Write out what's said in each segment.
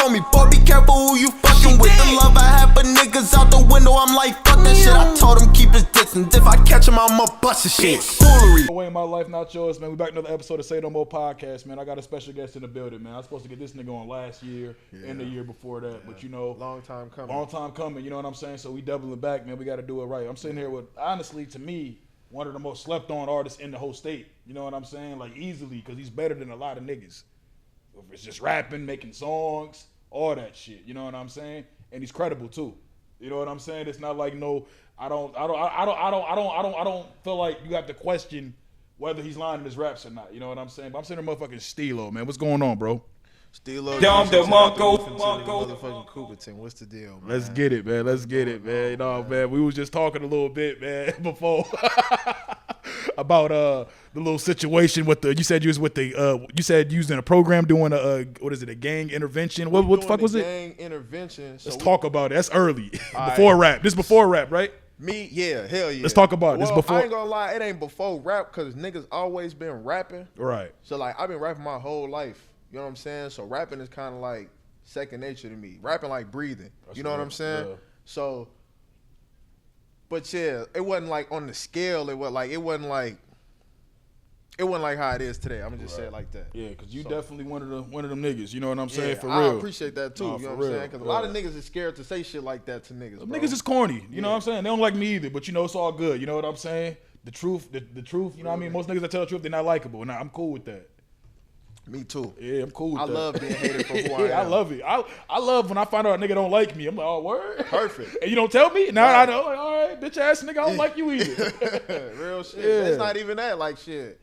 told me, boy, be careful who you fucking with. The love I have for niggas out the window, I'm like, fuck that shit. I told him keep his distance. If I catch him, I'ma bust his shit. Foolery. Way in my life, not yours, man. We back another episode of Saynomo podcast, man. I got a special guest in the building, man. I was supposed to get this nigga on last year and the year before that, but you know, long time coming. You know what I'm saying? So we doubling back, man. We got to do it right. I'm sitting here with, honestly, to me, one of the most slept on artists in the whole state. You know what I'm saying? Like easily, because he's better than a lot of niggas. If it's just rapping, making songs, all that shit. You know what I'm saying? And he's credible too. You know what I'm saying? It's not like I don't feel like you have to question whether he's lying in his raps or not. You know what I'm saying? But I'm saying motherfucking Steelo, man. What's going on, bro? Steelo motherfucking Cooperton. What's the deal, man? Let's get it, man. You know, man, we was just talking a little bit, man, before about the little situation with you said you was with you said you was in a program doing a gang intervention. What the fuck was it? Gang intervention. Let's talk about it. That's early. Before rap. This before rap, right? Yeah, hell yeah. Let's talk about this before. I ain't gonna lie, it ain't before rap because niggas always been rapping. Right. So like I've been rapping my whole life. You know what I'm saying? So rapping is kind of like second nature to me. Rapping like breathing. You know what I'm saying? Yeah. So, but yeah, it wasn't like on the scale. It wasn't like how it is today. I'm gonna just say it like that. Yeah, because you definitely one of them niggas. You know what I'm saying? For real. I appreciate that too. You know what I'm saying? Because a lot of niggas is scared to say shit like that to niggas. Niggas is corny. You know what I'm saying? They don't like me either. But you know it's all good. You know what I'm saying? The truth. The truth. You know what I mean? Most niggas that tell the truth, they're not likable. And I'm cool with that. Me too. Yeah, I'm cool with that. I love being hated for who I am. I love it. I love when I find out a nigga don't like me. I'm like, oh, word? Perfect. And you don't tell me? Now I know. Like, all right, bitch ass nigga, I don't like you either. Real shit. Yeah. It's not even that. Like, shit.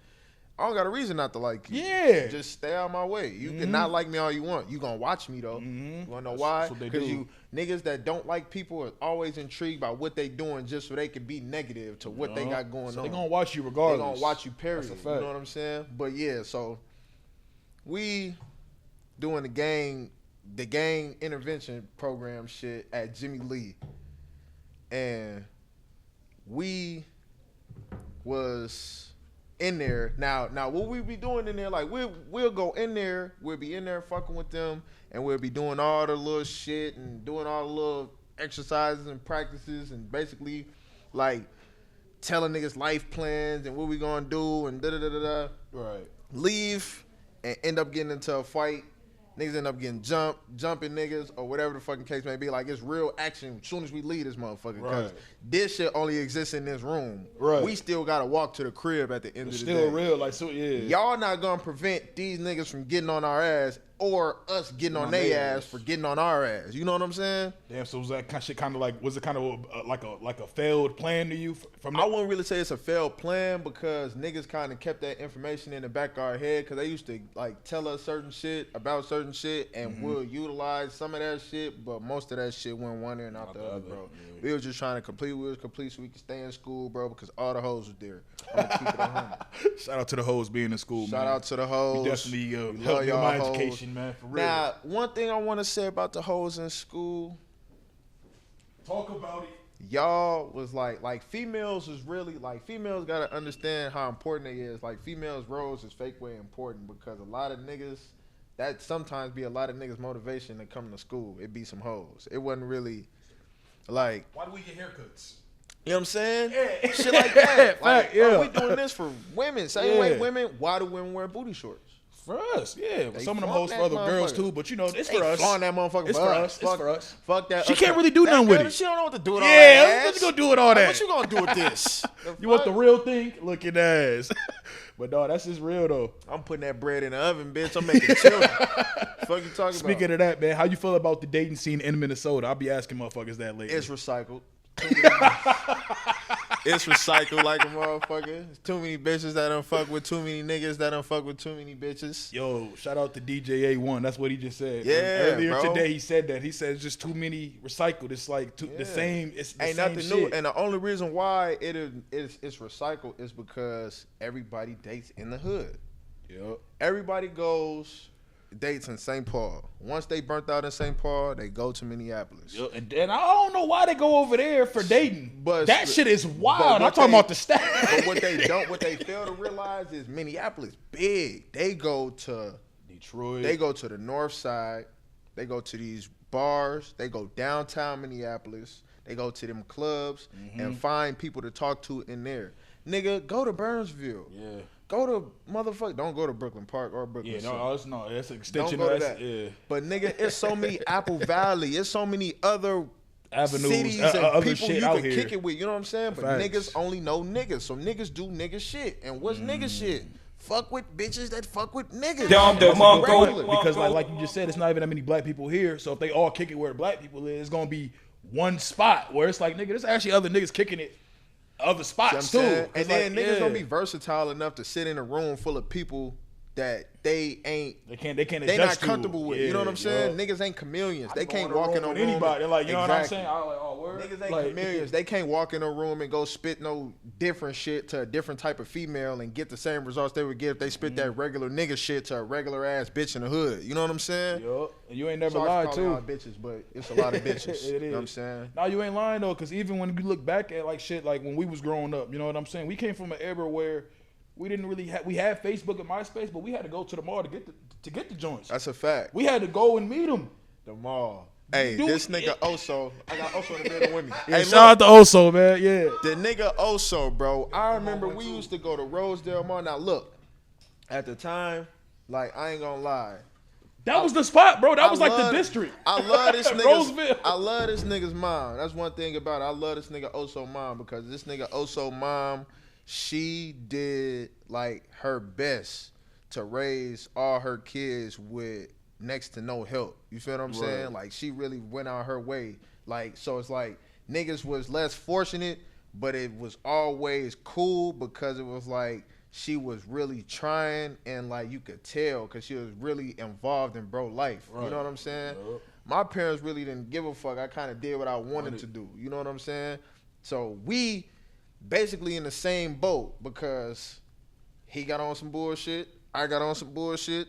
I don't got a reason not to like you. Yeah. Just stay out my way. You can not like me all you want. You gonna watch me, though. You wanna know why? Because you niggas that don't like people are always intrigued by what they doing just so they can be negative to what they got going on. They gonna watch you regardless. They gonna watch you, period. That's a fact. You know what I'm saying? But yeah, so we doing the gang intervention program shit at Jimmy Lee. And we was in there. Now what we be doing in there, like we'll go in there, we'll be in there fucking with them, and we'll be doing all the little shit and doing all the little exercises and practices and basically like telling niggas life plans and what we gonna do and da-da-da-da-da. Right. Leave and end up getting into a fight. Niggas end up getting jumping niggas or whatever the fucking case may be. Like, it's real action as soon as we leave this motherfucker. Because this shit only exists in this room. Right. We still got to walk to the crib at the end of the day. Still real. Like, so, yeah. Y'all not going to prevent these niggas from getting on our ass or us getting on their ass for getting on our ass. You know what I'm saying? Damn, so was that shit kind of like, was it kind of like a failed plan to you? I wouldn't really say it's a failed plan because niggas kind of kept that information in the back of our head because they used to like tell us certain shit about certain shit and we'll utilize some of that shit, but most of that shit went one ear and out the other, bro. Yeah. We were just trying to complete so we could stay in school, bro, because all the hoes was there. I'm gonna keep it 100. Shout out to the hoes being in school, man. Shout out to the hoes. We definitely helped with my education, man, for real. Now, one thing I want to say about the hoes in school. Talk about it. Y'all was like females is really like females gotta understand how important they is. Like females' roles is fake way important because a lot of niggas that sometimes be a lot of niggas' motivation to come to school. It be some hoes. It wasn't really like why do we get haircuts? You know what I'm saying? Yeah. Shit like that. Like, yeah. we doing this for women. Same way women. Why do women wear booty shorts? For us, yeah. Some of them hoes for other girls too, but you know, it's for us. Flaunt that motherfucker it's for us. It's for us. Fuck that. She can't really do nothing with it. She don't know what to do with all that. Yeah, what you gonna do with all that? What you gonna do with this? You want the real thing? Looking ass. But dog, that's just real though. I'm putting that bread in the oven, bitch. I'm making children. Fuck you talking about? Speaking of that, man, how you feel about the dating scene in Minnesota? I'll be asking motherfuckers that later. It's recycled. It's recycled like a motherfucker. There's too many bitches that don't fuck with too many niggas that don't fuck with too many bitches. Yo, shout out to DJ A1. That's what he just said. Yeah, earlier today he said that. He said it's just too many recycled. It's like the same. It's the ain't same nothing shit. new. And the only reason why it's recycled is because everybody dates in the hood. Yep. Everybody goes dates in St. Paul. Once they burnt out in St. Paul, they go to Minneapolis. Yep. And I don't know why they go over there for dating. But that shit is wild. I'm talking about the stats. But what they fail to realize is Minneapolis big. They go to Detroit. They go to the north side. They go to these bars. They go downtown Minneapolis. They go to them clubs and find people to talk to in there. Nigga, go to Burnsville. Yeah. Go to motherfucker. Don't go to Brooklyn Park or Brooklyn. Yeah, Center. no, it's an extension Don't go of to that. that. Yeah. But nigga, it's so many Apple Valley. It's so many other Avenues, cities and other people shit you out can here. kick it with. You know what I'm saying? But Facts. niggas only know niggas. So niggas do nigga shit. And what's nigga shit? Fuck with bitches that fuck with niggas. Because like you just said, it's not even that many black people here. So if they all kick it where the black people is, it's gonna be one spot where it's like, nigga, there's actually other niggas kicking it other spots too. And then niggas don't be versatile enough to sit in a room full of people that they can't they not comfortable with. You know what I'm saying? Niggas ain't chameleons. They can't walk in a room. Anybody, like, you know what I'm saying? I like, oh, word. Niggas ain't like, chameleons. They can't walk in a room and go spit no different shit to a different type of female and get the same results they would get if they spit that regular nigga shit to a regular ass bitch in the hood. You know what I'm saying? Yup. And you ain't never Sorry lied for too. calling y'all bitches, but it's a lot of bitches. It is. You know what I'm saying? No, you ain't lying though, because even when you look back at like shit, like when we was growing up, you know what I'm saying? We came from an era where we didn't really have, we had Facebook and MySpace, but we had to go to the mall to get the joints. That's a fact. We had to go and meet them. The mall. Hey, this nigga Oso. I got Oso in the building with me. Yeah, Hey, shout out to Oso, man. Yeah. The nigga Oso, bro. I remember we used to go to Rosedale Mall. Now look, at the time, like I ain't gonna lie. That was the spot, bro. That was like the district. I love this nigga. Roseville. I love this nigga's mom. That's one thing about it. I love this nigga Oso mom because this nigga Oso mom, she did like her best to raise all her kids with next to no help. You feel what I'm saying? Like she really went out her way. Like so it's like niggas was less fortunate, but it was always cool because it was like she was really trying and like you could tell because she was really involved in bro life. You know what I'm saying? My parents really didn't give a fuck. I kind of did what I wanted to do. You know what I'm saying? So we basically in the same boat because he got on some bullshit. I got on some bullshit.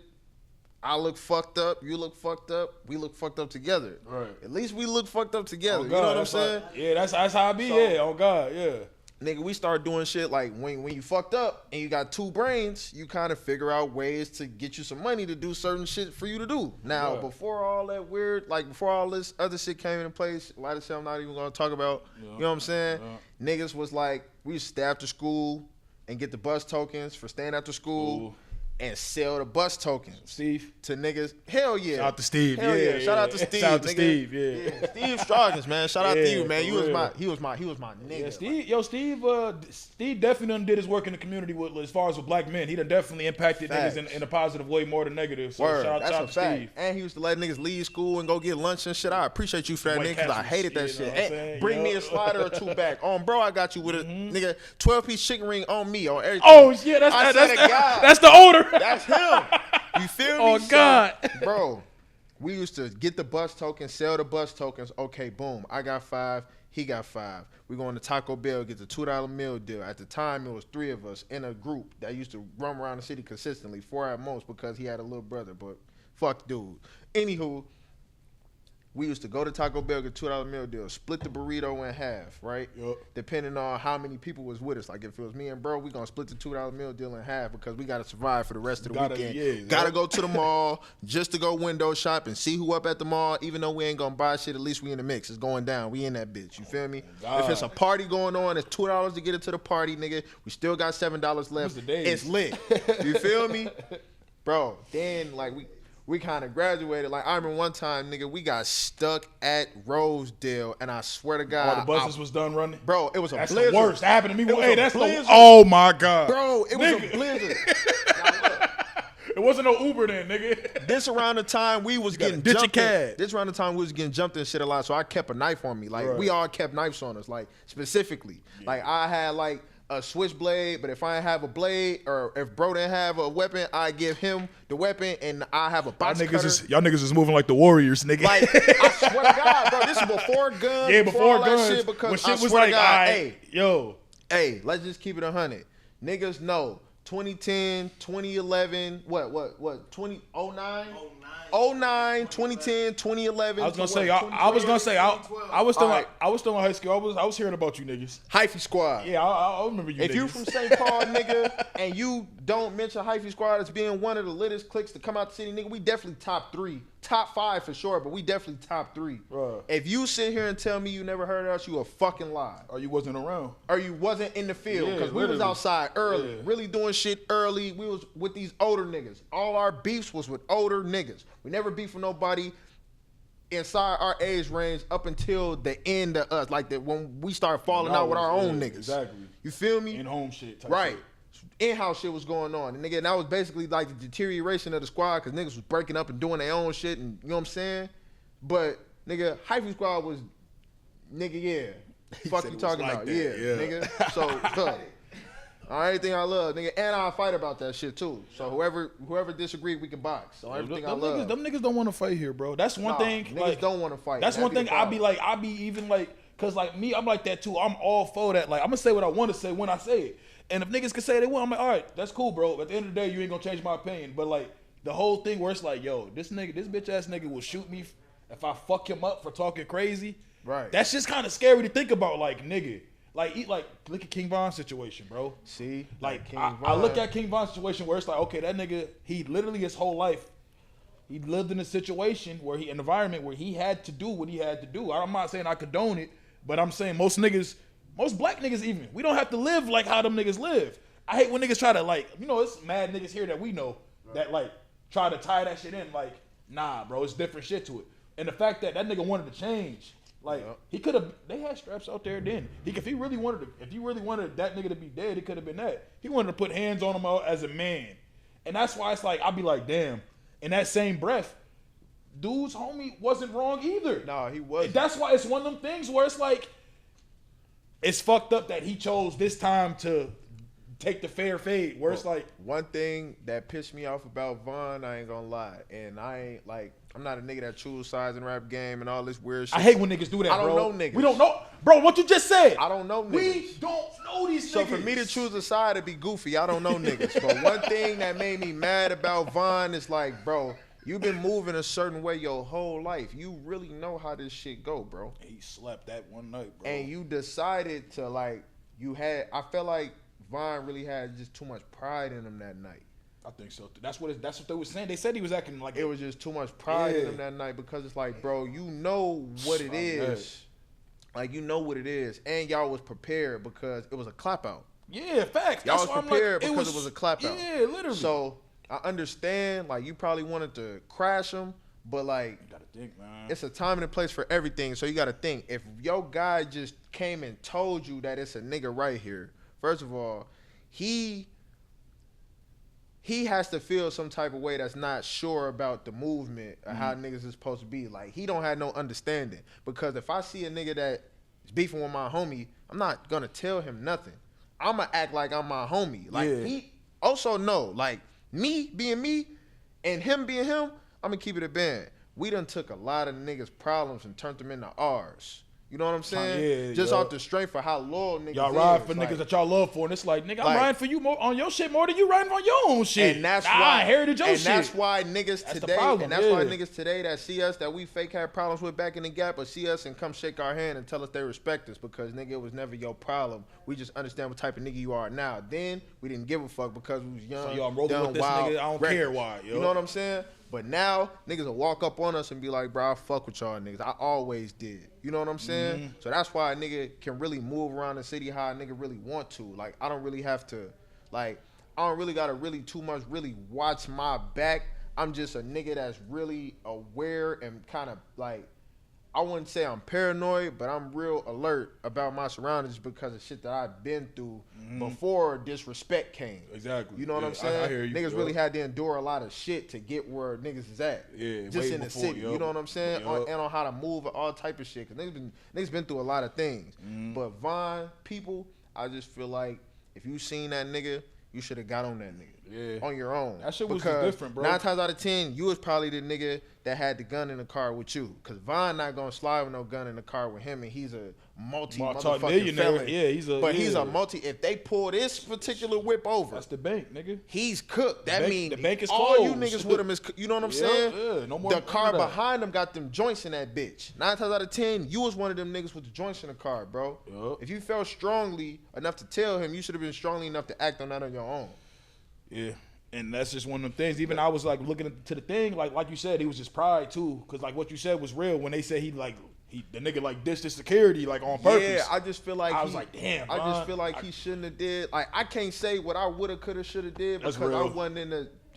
I look fucked up. You look fucked up. We look fucked up together. Right. At least we look fucked up together. You know what I'm saying? Yeah, that's how I be. So, yeah, oh God, yeah. Nigga, we start doing shit like when you fucked up and you got two brains, you kind of figure out ways to get you some money to do certain shit for you to do. Now, before all that weird, like before all this other shit came into place, a lot of shit I'm not even gonna talk about. You know what I'm saying? Niggas was like, we used to stay after school and get the bus tokens for staying after school. And sell the bus tokens, Steve, to niggas. Hell yeah! Shout out to Steve. Hell yeah! Shout out to Steve. Shout out to nigga. Steve. Yeah. Steve Stroggins, man. Shout out to you, man. He was my nigga. Yeah, Steve definitely done did his work in the community with, as far as with black men. He done definitely impacted niggas in a positive way more than negative. So shout out to Steve. And he used to let niggas leave school and go get lunch and shit. I appreciate you for that, nigga, because I hated that shit. And bring me a slider or two back. Bro, I got you with a nigga 12-piece chicken ring on me on everything. Oh yeah, that's the order. That's him. You feel me? Oh God, bro. We used to get the bus tokens, sell the bus tokens. Okay, boom. I got 5. He got 5. We going to Taco Bell, get the $2 meal deal. At the time, it was 3 of us in a group that used to run around the city consistently, 4 at most, because he had a little brother. But fuck, dude. Anywho, we used to go to Taco Bell, get $2 meal deal, split the burrito in half, right? Yep. Depending on how many people was with us. Like if it was me and bro, we gonna split the $2 meal deal in half because we gotta survive for the rest of the weekend. Gotta go to the mall just to go window shop and see who up at the mall. Even though we ain't gonna buy shit, at least we in the mix. It's going down. We in that bitch. You feel me? If it's a party going on, it's $2 to get it to the party, nigga. We still got $7 left. It's lit. You feel me? Bro, then like we kind of graduated. Like I remember one time, nigga, we got stuck at Rosedale, and I swear to God, all the buses was done running. Bro, it was a that's blizzard. The worst. That happened to me. Hey, that's blizzard. Oh my God, bro, it was a blizzard. It wasn't no Uber then, nigga. This around the time we was getting jumped. This around the time we was getting jumped and shit a lot. So I kept a knife on me. Like we all kept knives on us. Like specifically, like I had like a switchblade, but if I didn't have a blade or if bro didn't have a weapon, I give him the weapon and I have a box cutter. Y'all niggas is moving like the Warriors, nigga. Like I swear to God, bro, this is before guns. Yeah, before guns. Shit because when shit I was swear like, to God, hey, let's just keep it 100. Niggas know 2010, 2011, what 2009? 09, 2010, 2011. I was gonna say, I was still in high school. I was hearing about you niggas. Hyphy Squad. Yeah, I remember you. If niggas. you from St. Paul, nigga, and you don't mention Hyphy Squad as being one of the littest cliques to come out the city, nigga, we definitely top 3 top 5 for sure, but we definitely top 3. Bruh. If you sit here and tell me you never heard of us, you a fucking lie. Or you wasn't around. Or you wasn't in the field, because we was outside early, really doing shit early. We was with these older niggas. All our beefs was with older niggas. We never beefed with nobody inside our age range up until the end of us, like that when we start falling out with our own niggas. Exactly. You feel me? In-home shit type right. shit. In-house shit was going on. And nigga, and that was basically like the deterioration of the squad, because niggas was breaking up and doing their own shit, and you know what I'm saying? But nigga, Hyphy Squad was, nigga, yeah. Fuck you talking like about? That, yeah, nigga. So, look, everything I love, nigga, and I'll fight about that shit too. So whoever disagreed, we can box. So everything I love. Them niggas don't want to fight here, bro. That's one thing. Niggas like, don't want to fight. That's one thing. I be even like, cause like me, I'm like that too. I'm all for that. Like I'm gonna say what I want to say when I say it. And if niggas can say they want, I'm like, all right, that's cool, bro. But at the end of the day, you ain't gonna change my opinion. But like the whole thing where it's like, yo, this bitch ass nigga will shoot me if I fuck him up for talking crazy. Right. That's just kind of scary to think about. Like nigga, look at King Von's situation, bro. See, like King I look at King Von's situation where it's like, okay, that nigga, he literally his whole life, he lived in a situation where an environment where he had to do what he had to do. I'm not saying I condone it, but I'm saying most black niggas even, we don't have to live like how them niggas live. I hate when niggas try to like, it's mad niggas here that we know that like try to tie that shit in. Like, nah, bro, it's different shit to it. And the fact that nigga wanted to change, like he could have. They had straps out there then. If you really wanted that nigga to be dead, it could have been that. He wanted to put hands on him as a man, and that's why it's like I'll be like, damn. In that same breath, dude's homie wasn't wrong either. No, he wasn't. That's why it's one of them things where it's like, it's fucked up that he chose this time to take the fair fade. Where it's like, one thing that pissed me off about Von, I ain't gonna lie, and I'm not a nigga that choose sides in rap game and all this weird shit. I hate when niggas do that, bro. I don't know niggas. We don't know. Bro, what you just said. I don't know niggas. We don't know these niggas. So for me to choose a side to be goofy, I don't know niggas. But one thing that made me mad about Von is like, bro, you've been moving a certain way your whole life. You really know how this shit go, bro. He slept that one night, bro. And you decided to I felt like Von really had just too much pride in him that night. I think so. That's what they were saying. They said he was acting like it was just too much pride in him that night, because it's like, bro, you know what it is. Like, you know what it is. And y'all was prepared because it was a clap out. Yeah, facts. Y'all was prepared because it was a clap out. Yeah, literally. So I understand, like, you probably wanted to crash him, but like, you gotta think, man. It's a time and a place for everything. So you gotta think. If your guy just came and told you that it's a nigga right here, first of all, he has to feel some type of way that's not sure about the movement of how niggas is supposed to be. Like, he don't have no understanding. Because if I see a nigga that is beefing with my homie, I'm not gonna tell him nothing. I'm gonna act like I'm my homie. Like, he also know, like, me being me and him being him, I'm gonna keep it a band. We done took a lot of niggas' problems and turned them into ours. You know what I'm saying? Just off the strength for how loyal niggas y'all ride for niggas that y'all love for, and it's like, nigga, I'm riding for you more on your shit more than you riding on your own shit. And that's why I inherited your shit. And that's why niggas today, problem, why niggas today that see us that we fake had problems with back in the gap, but see us and come shake our hand and tell us they respect us, because nigga, it was never your problem. We just understand what type of nigga you are now. Then we didn't give a fuck because we was young. So y'all rolling with this wild, nigga, I don't care why. Yo. You know what I'm saying? But now, niggas will walk up on us and be like, bro, I fuck with y'all niggas. I always did. You know what I'm saying? So that's why a nigga can really move around the city how a nigga really want to. Like, I don't really have to, like, I don't really gotta really too much really watch my back. I'm just a nigga that's really aware and kind of like, I wouldn't say I'm paranoid, but I'm real alert about my surroundings because of shit that I've been through before disrespect came. Exactly. You know what I'm saying? I hear you, niggas really had to endure a lot of shit to get where niggas is at. Yeah, just in the city. You know what I'm saying? And on how to move and all type of shit. Cause niggas been through a lot of things. But Von people, I just feel like if you seen that nigga, you should have got on that nigga. On your own. That shit was different, bro. 9 times out of 10, you was probably the nigga that had the gun in the car with you. Cause Von not gonna slide with no gun in the car with him, and he's a multi-motherfucking felon. Yeah, he's a multi. If they pull this particular whip over, that's the bank, nigga. He's cooked. That means the bank is all closed. you niggas with him is, you know what I'm saying? Yeah, no more. The car behind him got them joints in that bitch. 9 times out of 10, you was one of them niggas with the joints in the car, bro. If you felt strongly enough to tell him, you should have been strongly enough to act on that on your own. Yeah. And that's just one of them things. Even I was like looking to the thing, like you said, he was just pride too, because like what you said was real when they said the nigga like ditched his security like on purpose. Yeah, I just feel like I was like, damn. I just feel like he shouldn't have did. Like I can't say what I woulda, coulda, shoulda did because I wasn't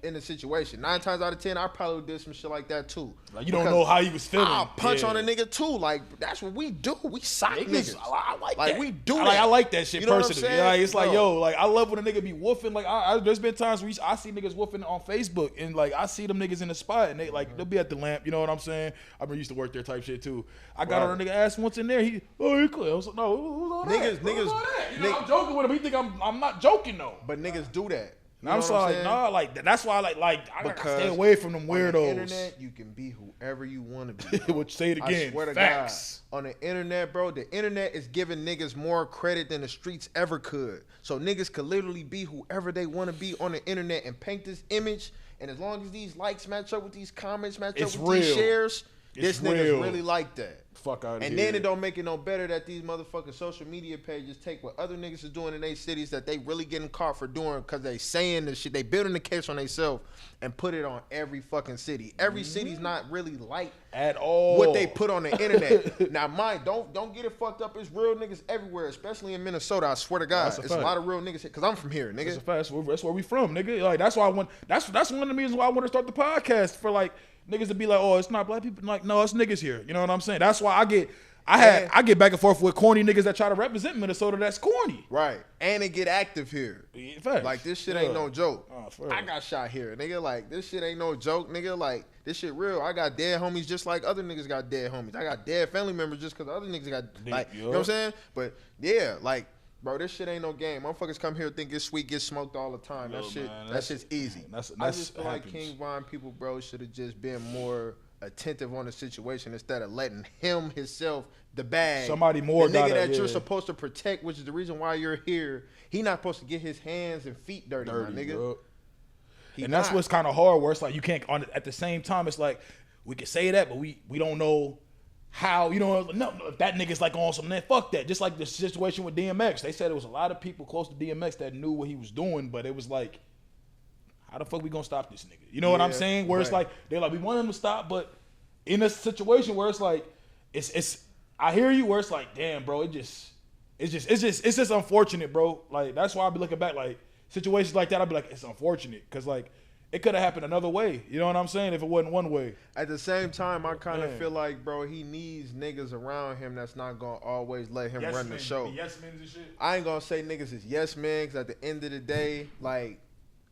in the situation. 9 times out of 10, I probably did some shit like that too. Like you don't know how he was feeling. I'll punch on a nigga too. Like that's what we do. We sock niggas. I like that. We do that. I like that shit, you know personally. Like it's like, yo, like I love when a nigga be woofing. Like there's been times where I see niggas woofing on Facebook, and like I see them niggas in the spot, and they'll be at the lamp. You know what I'm saying? I used to work there type shit too. I got on a nigga ass once in there. He clear. I was like, no, who's all that? Niggas. You know, I'm joking with him. He think I'm not joking though. But niggas do that. And I'm sorry, like that's why I gotta stay away from them weirdos. On the internet, you can be whoever you want to be. Which say it again. I swear to Facts. God, on the internet, bro, the internet is giving niggas more credit than the streets ever could. So niggas could literally be whoever they want to be on the internet and paint this image. And as long as these likes match up with these comments, match up with these shares, this nigga's really like that. Fuck out of here. And then it don't make it no better that these motherfucking social media pages take what other niggas is doing in their cities that they really getting caught for doing because they saying this shit. They building the case on themselves and put it on every fucking city. Every city's not really like at all what they put on the internet. Now, don't get it fucked up. It's real niggas everywhere, especially in Minnesota. I swear to God, it's a lot of real niggas here because I'm from here, nigga. That's a fact. That's where we from, nigga. Like that's why I want. That's one of the reasons why I want to start the podcast for like niggas to be like, oh, it's not black people. Like, no, it's niggas here. You know what I'm saying? That's why I get back and forth with corny niggas that try to represent Minnesota. That's corny, right? And they get active here. Facts. Like this shit ain't no joke. Oh, I got shot here, nigga. Like this shit ain't no joke, nigga. Like this shit real. I got dead homies just like other niggas got dead homies. I got dead family members just because other niggas got like, you know what I'm saying? But yeah, like. Bro, this shit ain't no game. Motherfuckers come here think it's sweet, get smoked all the time. That shit's easy. I just feel like King Von people, bro, should have just been more attentive on the situation instead of letting himself the bag. Somebody more the nigga that you're supposed to protect, which is the reason why you're here. He not supposed to get his hands and feet dirty my nigga. Bro. And that's what's kind of hard. Where it's like you can't. At the same time, it's like we can say that, but we don't know. How, you know, no, that nigga's like on some, fuck that. Just like the situation with DMX. They said there was a lot of people close to DMX that knew what he was doing, but it was like, how the fuck we gonna stop this nigga? You know what I'm saying? Where it's like, they're like, we want him to stop, but in a situation where it's like, it's I hear you, where it's like, damn, bro, it's just unfortunate, bro. Like, that's why I be looking back, like, situations like that, I'd be like, it's unfortunate. Cause like, it could have happened another way. You know what I'm saying? If it wasn't one way. At the same time, I kind of feel like, bro, he needs niggas around him that's not going to always let him run the show. Yes men and shit. I ain't going to say niggas is yes men because at the end of the day, like,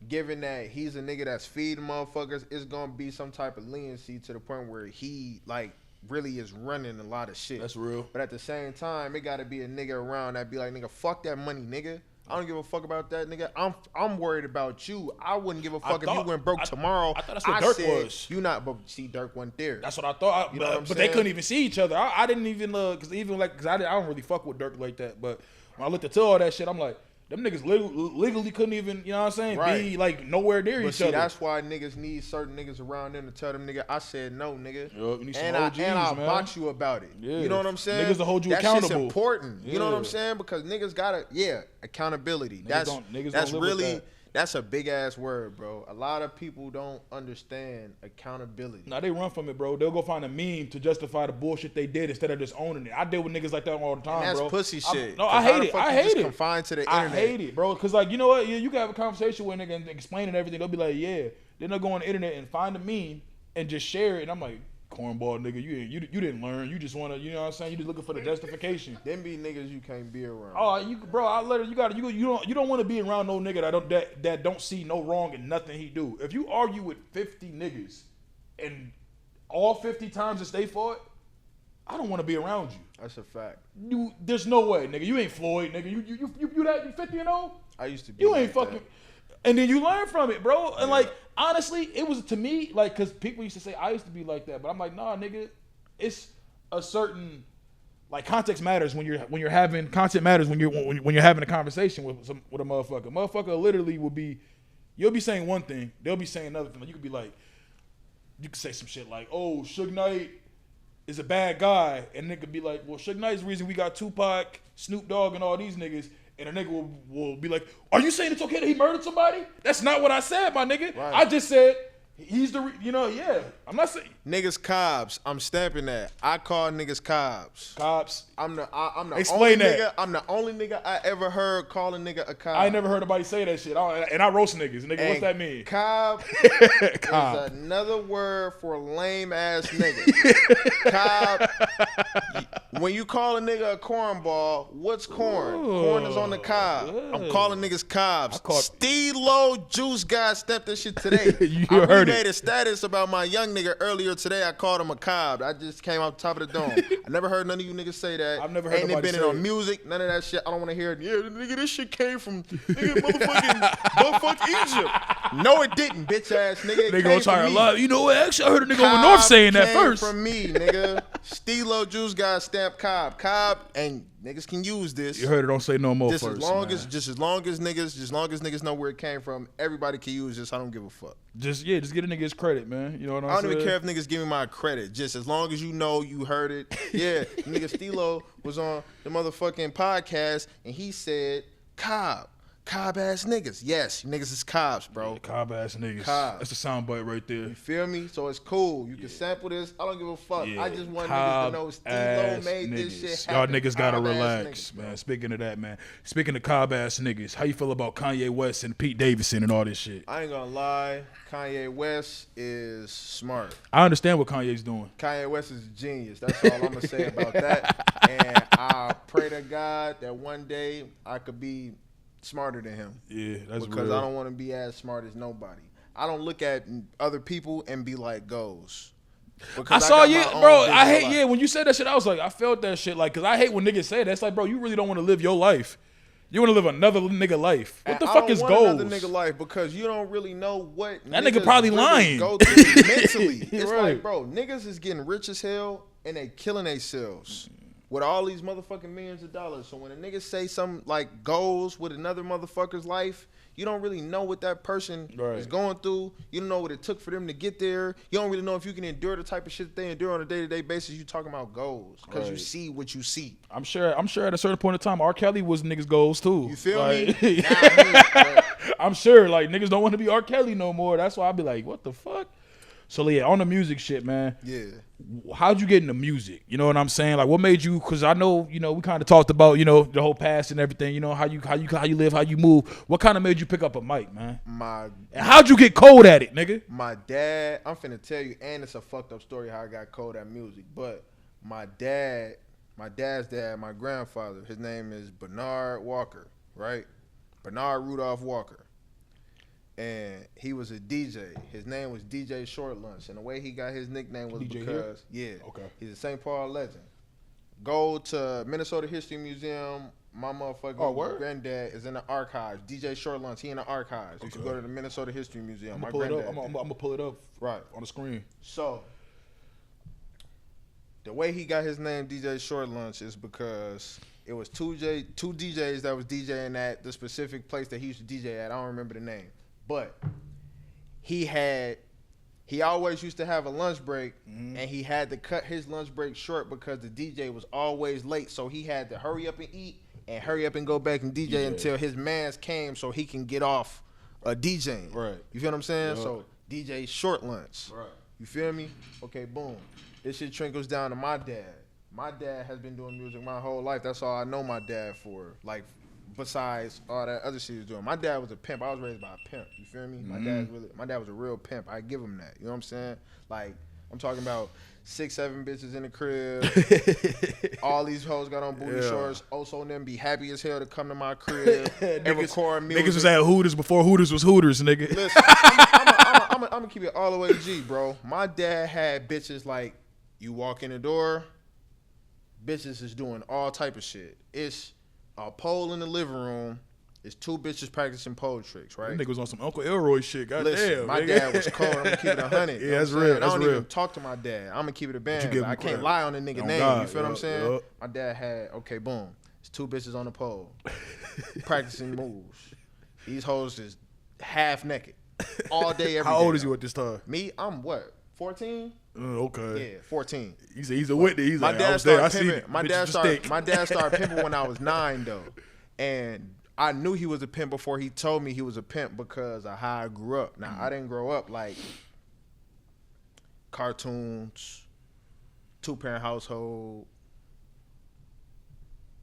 given that he's a nigga that's feeding motherfuckers, it's going to be some type of leniency to the point where he, like, really is running a lot of shit. That's real. But at the same time, it got to be a nigga around that be like, nigga, fuck that money, nigga. I don't give a fuck about that, nigga. I'm worried about you. I wouldn't give a fuck if you went broke tomorrow. I thought that's what Dirk was. You not, but see, Dirk wasn't there. That's what I thought. But they couldn't even see each other. I didn't even look, because I don't really fuck with Dirk like that. But when I looked into all that shit, I'm like, them niggas legally couldn't even, you know what I'm saying, be like nowhere near each other. That's why niggas need certain niggas around them to tell them, nigga, I said no, nigga. You need some and OGs, I'll man. box you about it. Yeah. You know what I'm saying? Niggas to hold you accountable. That shit's important. You know what I'm saying? Because niggas gotta, accountability. That's a big ass word, bro. A lot of people don't understand accountability. Nah, they run from it, bro. They'll go find a meme to justify the bullshit they did instead of just owning it. I deal with niggas like that all the time, and that's bro. Pussy shit. I hate it. I hate it. Confined to the internet. I hate it, bro. Cause like, you know what? You can have a conversation with a nigga and explaining everything. They'll be like, yeah. Then they'll go on the internet and find a meme and just share it. And I'm like, cornball nigga, you didn't learn. You just wanna, you know what I'm saying? You just looking for the justification. Them be niggas you can't be around. Oh, you don't want to be around no nigga that don't see no wrong in nothing he do. If you argue with 50 niggas and all 50 times it's they fault, I don't want to be around you. That's a fact. There's no way, nigga. You ain't Floyd, nigga. You 50 and 0? I used to be. You ain't fucking. And then you learn from it, bro. And like, honestly, it was to me, like, because people used to say I used to be like that, but I'm like, nah, nigga, it's a certain, like, context matters when you're having content matters when you're having a conversation with a motherfucker. Motherfucker literally you'll be saying one thing, they'll be saying another thing. Like, you could be like, you could say some shit like, oh, Suge Knight is a bad guy, and nigga be like, well, Suge Knight's the reason we got Tupac, Snoop Dogg, and all these niggas. and a nigga will be like, "Are you saying it's okay that he murdered somebody?" That's not what I said, my nigga. Right. I just said he's the, yeah. I'm not saying Niggas cobs. I'm stamping that. I call niggas cobs. cops. I'm the Explain only that. nigga. I'm the only nigga I ever heard call a nigga a cob. I ain't never heard nobody say that shit. And I roast niggas. Nigga, what's And that mean? Cob Cob. is another word for lame ass nigga. Cob. When you call a nigga a cornball, what's corn? Corn is on the cob. I'm calling niggas cobs. Steelo Juicegod stepped this shit today. You I heard made it. a status about my young nigga earlier today. I called him a cob. I just came off the top of the dome. I never heard none of you niggas say that. I've never heard Ain't nobody been say on it. music. None of that shit. I don't want to hear it. Yeah, nigga, this shit came from motherfucking Egypt. No, it didn't, bitch ass nigga. It Nigga came gonna try from to me. lie. You know what? Actually, I heard a nigga over Cobb North saying that came first. from me, nigga. Steelo Juicegod stamp Cobb. Cobb, and niggas can use this. You heard it. Don't say no more Just first. as long man. as niggas know where it came from, everybody can use this. I don't give a fuck. Just get a nigga his credit, man. You know what I'm I saying? don't even care if niggas give me my credit. Just as long as you know you heard it. Yeah, nigga Steelo was on the motherfucking podcast and he said Cobb ass niggas. Yes, you niggas is cobs, bro. Cobb ass niggas. Cobb. That's a soundbite right there. You feel me? So it's cool. You can sample this. I don't give a fuck. Yeah. I just want Cobb niggas to know Steelo ass made this niggas. shit Y'all happen. niggas gotta Cobb ass relax, niggas, man. bro. Speaking of that, man. Speaking of Cobb ass niggas, how you feel about Kanye West and Pete Davidson and all this shit? I ain't gonna lie. Kanye West is smart. I understand what Kanye's doing. Kanye West is a genius. That's all I'm gonna say about that. And I pray to God that one day I could be smarter than him. Yeah, that's Because real. I don't want to be as smart as nobody. I don't look at other people and be like goes. I Because saw got you, my own bro. vision I of hate, life. yeah, when you said that shit, I was like, I felt that shit. Like, because I hate when niggas say that. It's like, bro, you really don't want to live your life. You want to live another nigga life. What And the I fuck don't is want goals? another nigga life because you don't really know what That nigga niggas probably really lying. go through mentally. You're It's right. like, bro, niggas is getting rich as hell and they killing themselves with all these motherfucking millions of dollars. So when a nigga say something like goals with another motherfucker's life, you don't really know what that person Right. is going through. You don't know what it took for them to get there. You don't really know if you can endure the type of shit that they endure on a day-to-day basis. You talking about goals because you Right. see what you see. I'm sure at a certain point in time, R. Kelly was niggas' goals too. You feel Like, me? Nah, I'm sure, like, niggas don't want to be R. Kelly no more. That's why I be like, what the fuck? So, yeah, on the music shit, man. yeah. How'd you get into music? You know what I'm saying? Like, what made you? Because I know, we kind of talked about, the whole past and everything. How you live, how you move. What kind of made you pick up a mic, man? And how'd you get cold at it, nigga? My dad, I'm finna tell you, and it's a fucked up story how I got cold at music. But my dad's dad, my grandfather, his name is Bernard Walker, right? Bernard Rudolph Walker. And he was a DJ. His name was DJ Short Lunch. And the way he got his nickname was DJ because, Okay. he's a St. Paul legend. Go to Minnesota History Museum. My motherfucking granddad is in the archives. DJ Short Lunch, he in the archives. You should go to the Minnesota History Museum. I'm My gonna pull it granddad. up. I'm gonna pull it up Right. on the screen. So, the way he got his name DJ Short Lunch is because it was two DJs that was DJing at the specific place that he used to DJ at. I don't remember the name. But he always used to have a lunch break, and he had to cut his lunch break short because the DJ was always late. So he had to hurry up and eat and hurry up and go back and DJ until his mans came so he can get off DJing. Right. You feel what I'm saying? Yup. So DJ Short Lunch. Right. You feel me? Okay, boom. This shit trickles down to my dad. My dad has been doing music my whole life. That's all I know my dad for. Like, besides all that other shit he was doing. My dad was a pimp. I was raised by a pimp. You feel me? My dad was a real pimp. I give him that. You know what I'm saying? Like, I'm talking about 6-7 bitches in the crib. All these hoes got on booty shorts. Also, them be happy as hell to come to my crib and record music. Niggas was at Hooters before Hooters was Hooters, nigga. Listen, I'm gonna keep it all the way G, bro. My dad had bitches like, you walk in the door, bitches is doing all type of shit. It's a pole in the living room. It's two bitches practicing pole tricks, right? That nigga was on some Uncle Elroy shit. Goddamn, Listen, my nigga. dad was cold. I'm gonna keep it 100. Yeah, that's real. I That's don't real. even talk to my dad. I'm gonna keep it a band. give him I can't credit. lie on the nigga On name. God, You feel what I'm yup, saying? yup. My dad had, okay, boom. It's two bitches on the pole practicing moves. These hoes is half naked all day, every day. How old is you at this time? Me, I'm what? 14? Okay. Yeah, 14. He's a witness. He's My like, I dad was there. I started seen pimping. it. Bitches was thick. My dad started pimping when I was 9 though. And I knew he was a pimp before he told me he was a pimp because of how I grew up. Now, I didn't grow up like cartoons, 2-parent household,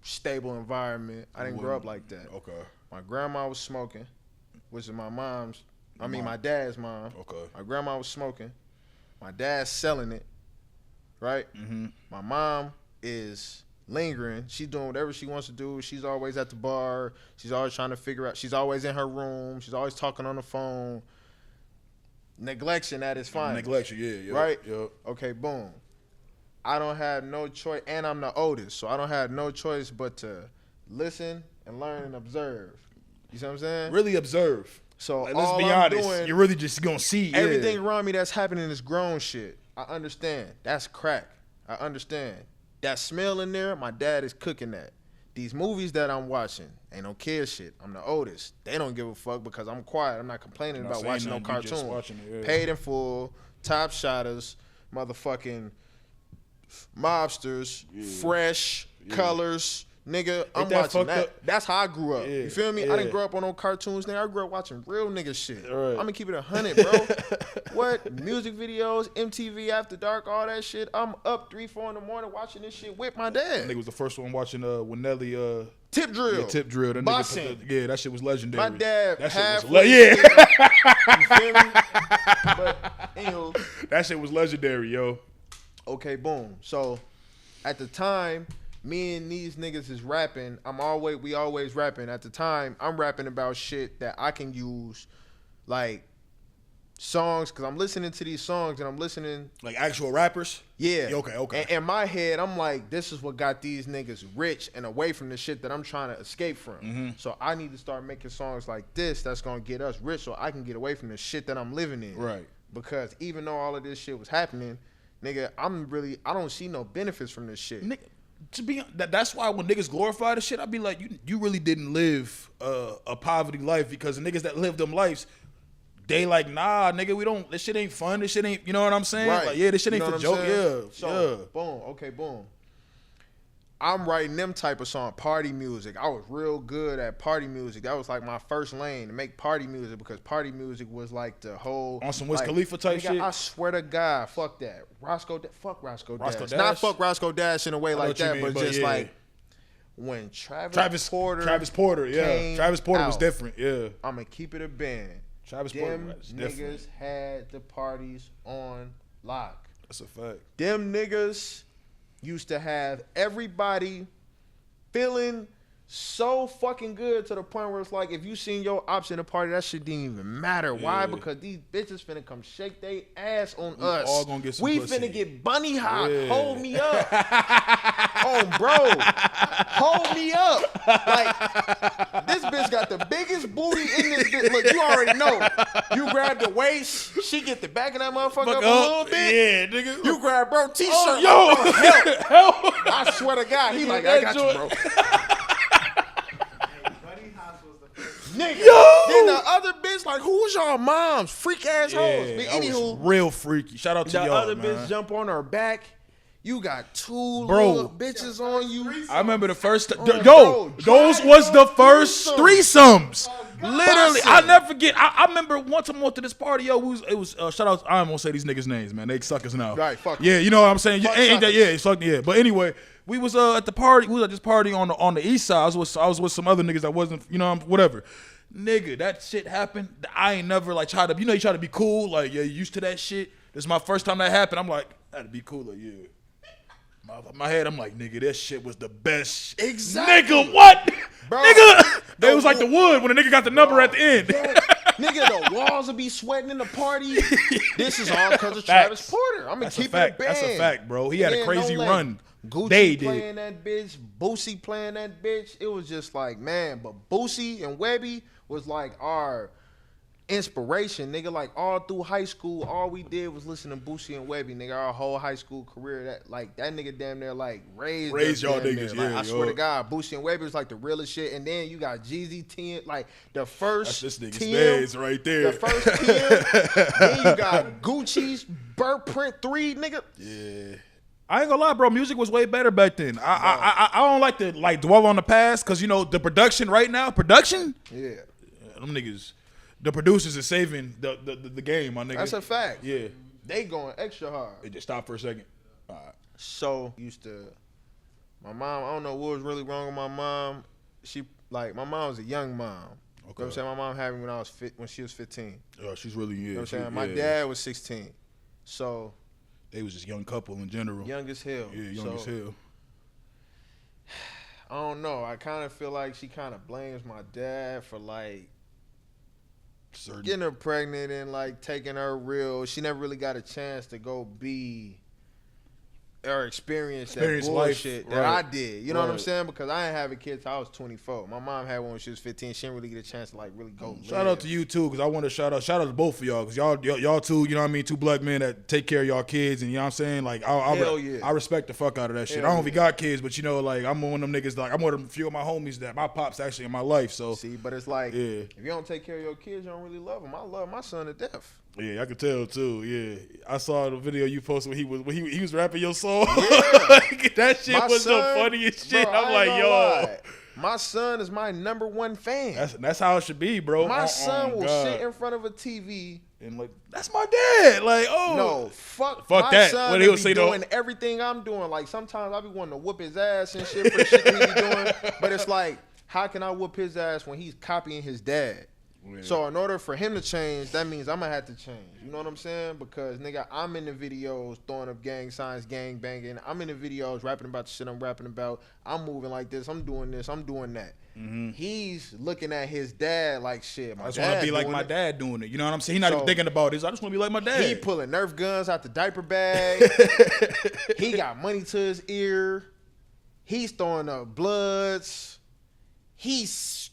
stable environment. I didn't grow up like that. Okay. My grandma was smoking, which is my dad's mom. Okay. My grandma was smoking. My dad's selling it, right? Mm-hmm. My mom is lingering. She's doing whatever she wants to do. She's always at the bar. She's always trying to figure out. She's always in her room. She's always talking on the phone. Neglection at its finest. Neglection, yeah. Right? Yep. Okay, boom. I don't have no choice, and I'm the oldest, so I don't have no choice but to listen and learn and observe. You see what I'm saying? Really observe. So like, let's all be I'm honest. doing, You're really just gonna see everything around me that's happening is grown shit. I understand. That's crack. I understand. That smell in there, my dad is cooking that. These movies that I'm watching, ain't no kid shit. I'm the oldest. They don't give a fuck because I'm quiet. I'm not complaining about watching no cartoon. Paid in full, top shotters, motherfucking mobsters, fresh, colors. Nigga, I'm watching that. That's how I grew up. Yeah, you feel me? I didn't grow up on no cartoons, nigga. I grew up watching real nigga shit. Right. I'm gonna keep it 100, bro. What? Music videos, MTV After Dark, all that shit. I'm up 3, 4 in the morning watching this shit with my dad. Nigga was the first one watching when Nelly Tip Drill. Yeah, Tip Drill. That nigga that shit was legendary. My dad that half shit was you feel me? But anywho, that shit was legendary, yo. Okay, boom. So at the time, me and these niggas is rapping. We always rapping. At the time, I'm rapping about shit that I can use, like songs, because I'm listening to these songs and I'm listening. Like actual rappers? Yeah. Okay. And in my head, I'm like, this is what got these niggas rich and away from the shit that I'm trying to escape from. Mm-hmm. So I need to start making songs like this that's going to get us rich so I can get away from the shit that I'm living in. Right. Because even though all of this shit was happening, nigga, I don't see no benefits from this shit. Nigga, that's why when niggas glorify the shit, I be like, you really didn't live a poverty life, because the niggas that live them lives, they like, nah, nigga, this shit ain't fun. This shit ain't, you know what I'm saying? Right. Like, yeah, this shit ain't for joke. Yeah. So, boom. Okay, boom. I'm writing them type of song, party music. I was real good at party music. That was like my first lane, to make party music, because party music was like the whole on some Wiz Khalifa type shit. I swear to God, fuck that. Fuck Roscoe Dash. Not fuck Roscoe Dash in a way like that, but just like when Travis Porter, yeah. Travis Porter was different, yeah. I'm gonna keep it a band. Travis Porter was different. Niggas had the parties on lock. That's a fact. Them niggas used to have everybody feeling so fucking good to the point where it's like, if you seen your ops in a party, that shit didn't even matter. Yeah. Why? Because these bitches finna come shake they ass on us. All gonna get some we pussy. Finna get bunny hop. Yeah. Hold me up. Oh, bro. Hold me up. Like, this bitch got the biggest booty in this bitch. Look, you already know. You grab the waist, she get the back of that motherfucker up a little bit. Yeah, nigga. You grab bro t-shirt. Oh, help. I swear to God. He like, I got you, bro. Nigga. Yo! Then the other bitch, like, who's y'all moms? Freak ass hoes. But anywho, real freaky. Shout out to y'all. The other man. bitch jump on her back. You got two little bitches on you. I remember the first those was the first threesomes. Literally, I'll never forget. I remember one time I went to this party, yo. It was shout out. I don't want to say these niggas' names, man. They suckers now. Right, fuck. Yeah, you know what I'm saying. Yeah. But anyway, we was at the party. We was at this party on the east side. I was with some other niggas that wasn't, whatever. Nigga, that shit happened. I ain't never like tried to. You try to be cool. Like, yeah, you used to that shit. This is my first time that happened. I'm like, that'd be cooler, yeah. My head, I'm like, nigga, this shit was the best. Exactly. Nigga, what? Bro, nigga, it was like the wood when the nigga got the number at the end. Nigga, the walls will be sweating in the party. This is all because of Travis Porter. I'm going to keep it a band. That's a fact, bro. He had a crazy run. Gucci playing that bitch. Boosie playing that bitch. It was just like, man. But Boosie and Webby was like our inspiration, nigga. Like all through high school, all we did was listen to Boosie and Webby, nigga. Our whole high school career, that nigga damn near like raised y'all niggas. Like, yeah, I swear to God, Boosie and Webby was like the realest shit. And then you got Jeezy, TM, like the first that's this nigga's TM, days right there. The first TM. Then you got Gucci's Burp Print 3, nigga. Yeah. I ain't gonna lie, bro. Music was way better back then. I don't like to dwell on the past because the production right now, Yeah, them niggas, the producers is saving the game, my nigga. that's a fact. Yeah, They going extra hard. it just stop for a second. All right. So my mom. I don't know what was really wrong with my mom. My mom was a young mom. Okay. You know what I'm saying? My mom had me when she was 15. Oh, she's really You know what I'm saying? yeah. My dad was 16. So They was just young couple in general. young as hell. Yeah, young as hell. I don't know. I kind of feel like she kind of blames my dad for getting her pregnant and taking her real. She never really got a chance to go be or experience that bullshit life, that right. I did. You know what I'm saying? Because I ain't have a kid till I was 24. My mom had one when she was 15. She didn't really get a chance to really go. Shout out to you too, because I want to shout out to both of y'all, because y'all two, you know what I mean, two black men that take care of y'all kids, and you know what I'm saying, I respect the fuck out of that shit. I don't even got kids, but I'm one of them niggas, I'm one of a few of my homies that my pop's actually in my life. So see, but it's if you don't take care of your kids, you don't really love them. I love my son to death. Yeah, I could tell too. Yeah, I saw the video you posted when he was rapping your song. Yeah. That shit was the funniest shit. Bro, I'm like, yo, lie. My son is my #1 fan. That's how it should be, bro. My son will sit in front of a TV and that's my dad. No, fuck my that. Son What he'll say doing everything I'm doing. Sometimes I be wanting to whoop his ass and shit for the shit that he be doing. But it's how can I whoop his ass when he's copying his dad? Yeah. So in order for him to change, that means I'm gonna have to change. You know what I'm saying? Because nigga, I'm in the videos throwing up gang signs, gang banging. I'm in the videos rapping about the shit I'm rapping about. I'm moving like this. I'm doing this. I'm doing that. Mm-hmm. He's looking at his dad like shit. I just want to be like my dad doing it. You know what I'm saying? He's not even thinking about this. I just want to be like my dad. He pulling Nerf guns out the diaper bag. He got money to his ear. He's throwing up bloods. He's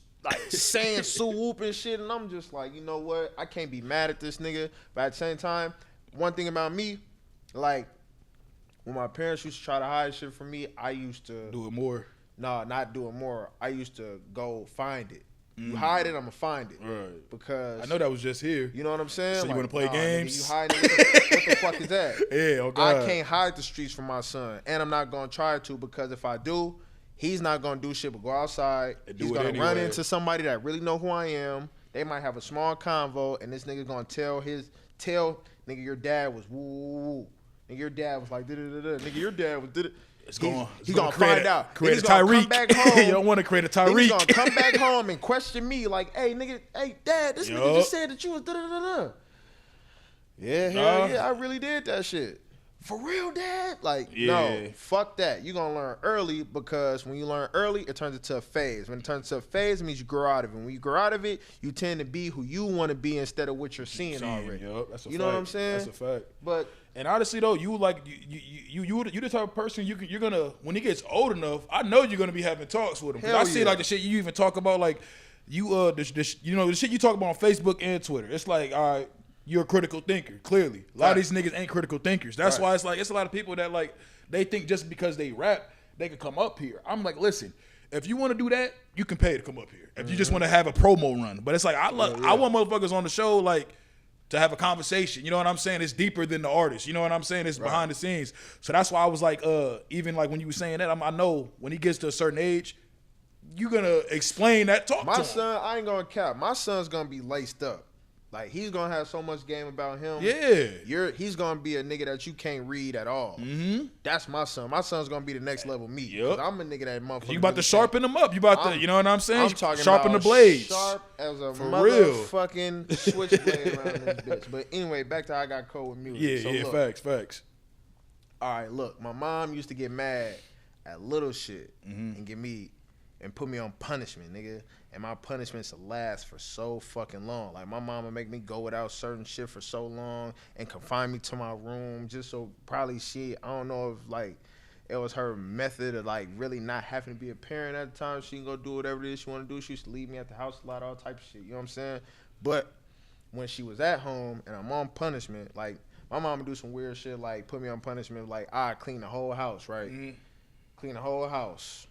saying Sue Whoop and shit, and I'm just like, you know what? I can't be mad at this nigga. But at the same time, one thing about me, when my parents used to try to hide shit from me, I used to do it more. No, not do it more. I used to go find it. You hide it, I'm gonna find it. Right. Because I know that was just here. You know what I'm saying? So you want to play games? Nigga, you hide it. What the fuck is that? Yeah, oh God. I can't hide the streets from my son, and I'm not gonna try to, because if I do, he's not gonna do shit but go outside. He's gonna run into somebody that really know who I am. They might have a small convo, and this nigga gonna tell nigga, your dad was woo woo woo. Nigga, your dad was like da da da da. Nigga, your dad was da da. He's gonna find out. Create a Tyreek. You don't want to create a Tyreek. He's gonna come back home and question me like, hey nigga, hey dad, this nigga just said that you was da da da da. Yeah, hell yeah, I really did that shit. For real, dad? No, fuck that. You're going to learn early, because when you learn early, it turns into a phase. When it turns into a phase, it means you grow out of it. When you grow out of it, you tend to be who you want to be instead of what you're seeing already. Yep, that's a you know what I'm saying? That's a fact. But and honestly though, you the type of person you're gonna, when he gets old enough, I know you're gonna be having talks with him. Cause I see the shit you even talk about, the shit you talk about on Facebook and Twitter. It's all right. You're a critical thinker, clearly. A lot of these niggas ain't critical thinkers. That's why it's a lot of people that they think just because they rap, they can come up here. I'm like, listen, if you want to do that, you can pay to come up here. If you just want to have a promo run. But it's I want motherfuckers on the show to have a conversation. You know what I'm saying? It's deeper than the artist. You know what I'm saying? It's behind the scenes. So that's why I was even when you were saying that, I know when he gets to a certain age, you're going to explain that talk to him. My son, I ain't going to cap. My son's going to be laced up. He's gonna have so much game about him. Yeah, he's gonna be a nigga that you can't read at all. Mm-hmm. That's my son. My son's gonna be the next level me. Yep. I'm a nigga that motherfucker. You about to sharpen him up. You about to, you know what I'm saying? I'm talking sharpen about the blades. Sharp as a motherfucking switchblade around this bitch. But anyway, back to I got cold with music. Yeah, facts. All right, look, my mom used to get mad at little shit and put me on punishment, nigga. And my punishments will last for so fucking long. My mama make me go without certain shit for so long and confine me to my room just so probably I don't know if it was her method of really not having to be a parent at the time. She can go do whatever it is she want to do. She used to leave me at the house a lot, all type of shit. You know what I'm saying? But when she was at home and I'm on punishment, my mama do some weird shit, put me on punishment, I clean the whole house, right? Mm-hmm. Clean the whole house.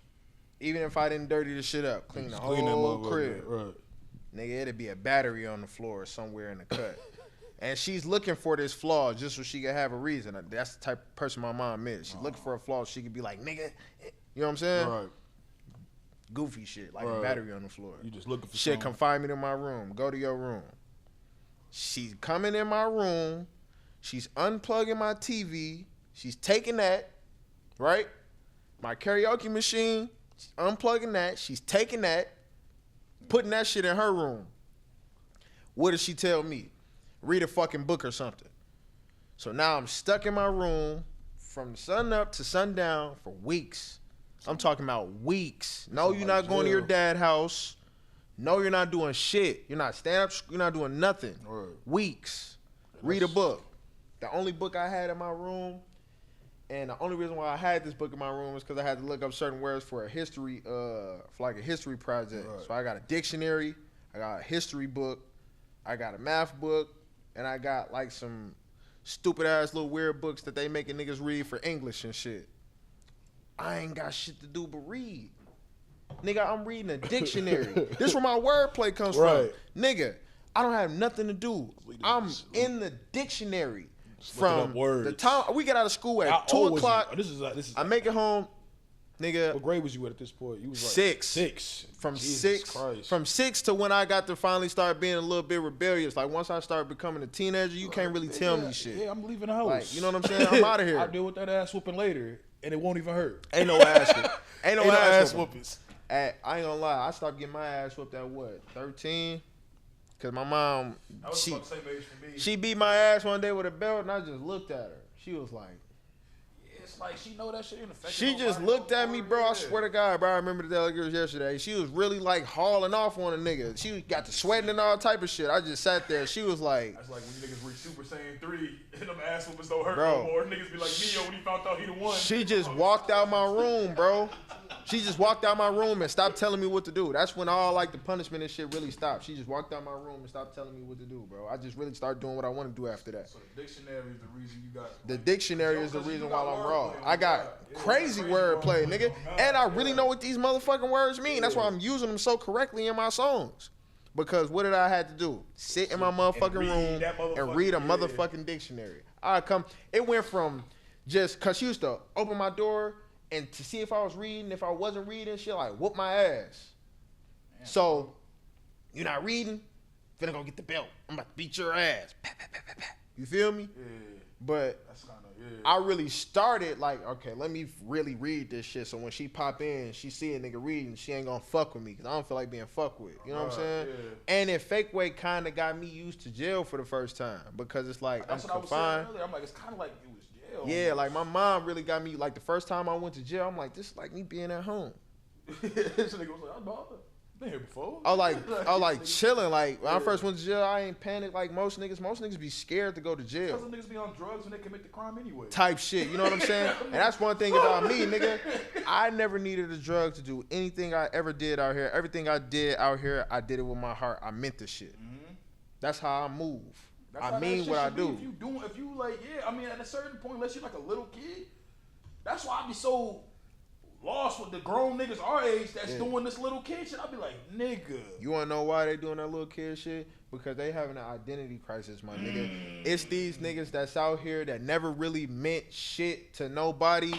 Even if I didn't dirty the shit up, clean the whole crib. Right. Nigga, it'd be a battery on the floor somewhere in the cut. And she's looking for this flaw just so she can have a reason. That's the type of person my mom is. She's looking for a flaw so she could be like, nigga. You know what I'm saying? Right. Goofy shit, like a battery on the floor. You just looking for shit. something. Confine me to my room. Go to your room. She's coming in my room. She's unplugging my TV. She's taking that, right? My karaoke machine. She's unplugging that. She's taking that, putting that shit in her room. What does she tell me? Read a fucking book or something. So now I'm stuck in my room from sun up to sundown for weeks. I'm talking about weeks. No, you're not going to your dad's house. No, you're not doing shit. You're not stand up. You're not doing nothing. Right. Weeks. Read a book. The only book I had in my room, and the only reason why I had this book in my room is because I had to look up certain words for a history, for like a history project. Right. So I got a dictionary, I got a history book, I got a math book, and I got like some stupid ass little weird books that they making niggas read for English and shit. I ain't got shit to do but read. Nigga, I'm reading a dictionary. This where my wordplay comes from. Nigga, I don't have nothing to do. I'm in the dictionary from the time we get out of school at 2 o'clock. This is. I make it home. Nigga, what grade was you at this point? You was like 6. 6. From Jesus 6. Christ. From 6 to when I got to finally start being a little bit rebellious. Like once I started becoming a teenager, you can't really tell me shit. Yeah, I'm leaving the house. Like, you know what I'm saying? I'm out of here. I'll deal with that ass whooping later, and it won't even hurt. Ain't no ass whooping. Ain't no ass whoopings. I ain't gonna lie. I stopped getting my ass whooped at what? 13? Cause my mom, she beat my ass one day with a belt, and I just looked at her. She was like, it's like she know that shit in effect. she just looked at me, bro. I swear to God, bro. I remember the like it was yesterday. She was really like hauling off on a nigga. She got to sweating and all type of shit. I just sat there. She was like, that's like when you niggas reach Super Saiyan 3 and them ass whoopers don't hurt bro, no more. Niggas be like Neo when he found out he the one. She just walked out my room, bro. She just walked out my room and stopped telling me what to do. That's when all like the punishment and shit really stopped. She just walked out my room and stopped telling me what to do, bro. I just really started doing what I want to do after that. So the dictionary is the reason you got. The dictionary is the reason why I'm raw. I got crazy wordplay, nigga, and I really know what these motherfucking words mean. That's why I'm using them so correctly in my songs. Because what did I have to do? Sit in my motherfucking room and read a motherfucking dictionary. It went from just cause she used to open my door and to see if I was reading. If I wasn't reading, she'll like whoop my ass. Man, so, you're not reading? Finna go get the belt. I'm about to beat your ass. You feel me? Yeah. But that's kinda, I really started like, okay, let me really read this shit. So when she pop in, she see a nigga reading, she ain't gonna fuck with me because I don't feel like being fucked with. You know what I'm saying? Yeah. And it fake way kind of got me used to jail for the first time because it's like that's I'm what confined. I was saying earlier. I'm like, it's kind of like it was jail. Yeah, almost. Like my mom really got me. Like the first time I went to jail, I'm like, this is like me being at home. This nigga was like, I've been here before. I was like chilling. Like when I first went to jail, I ain't panicked like most niggas. Most niggas be scared to go to jail. Because niggas be on drugs when they commit the crime anyway. Type shit, you know what I'm saying? And that's one thing about me, nigga. I never needed a drug to do anything I ever did out here. Everything I did out here, I did it with my heart. I meant the shit. Mm-hmm. That's how I move. I mean what I do. If you like, yeah, I mean at a certain point, unless you're like a little kid, that's why I be so lost with the grown niggas our age that's doing this little kid shit. I be like, nigga. You wanna know why they doing that little kid shit? Because they having an identity crisis, my nigga. It's these niggas that's out here that never really meant shit to nobody.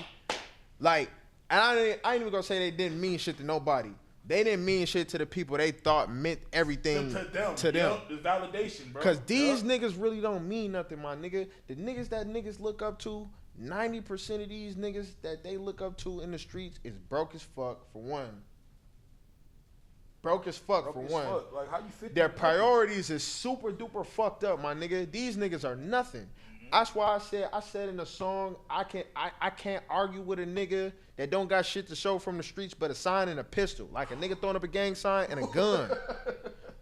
Like, and I ain't even gonna say they didn't mean shit to nobody. They didn't mean shit to the people they thought meant everything to them. Yep, the validation, bro. Because these niggas really don't mean nothing, my nigga. The niggas that niggas look up to, 90% of these niggas that they look up to in the streets is broke as fuck, for one. Broke as fuck, for one. Like, how you fit their priorities is super duper fucked up, my nigga. These niggas are nothing. Mm-hmm. That's why I said in the song, I can't argue with a nigga that don't got shit to show from the streets but a sign and a pistol. Like a nigga throwing up a gang sign and a gun.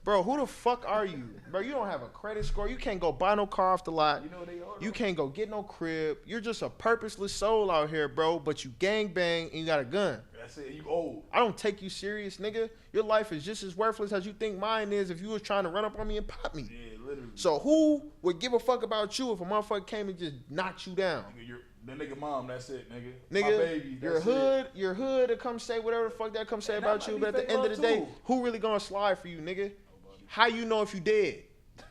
Bro, who the fuck are you? Bro, you don't have a credit score. You can't go buy no car off the lot. You know they are. You can't go get no crib. You're just a purposeless soul out here, bro. But you gang bang and you got a gun. That's it. You old. I don't take you serious, nigga. Your life is just as worthless as you think mine is if you was trying to run up on me and pop me. Yeah, literally. So who would give a fuck about you if a motherfucker came and just knocked you down? Nigga, the nigga mom, that's it, nigga. Nigga, my baby, that's your hood to come say whatever the fuck that come say about you. But at the end of the day, who really gonna slide for you, nigga? How you know if you dead?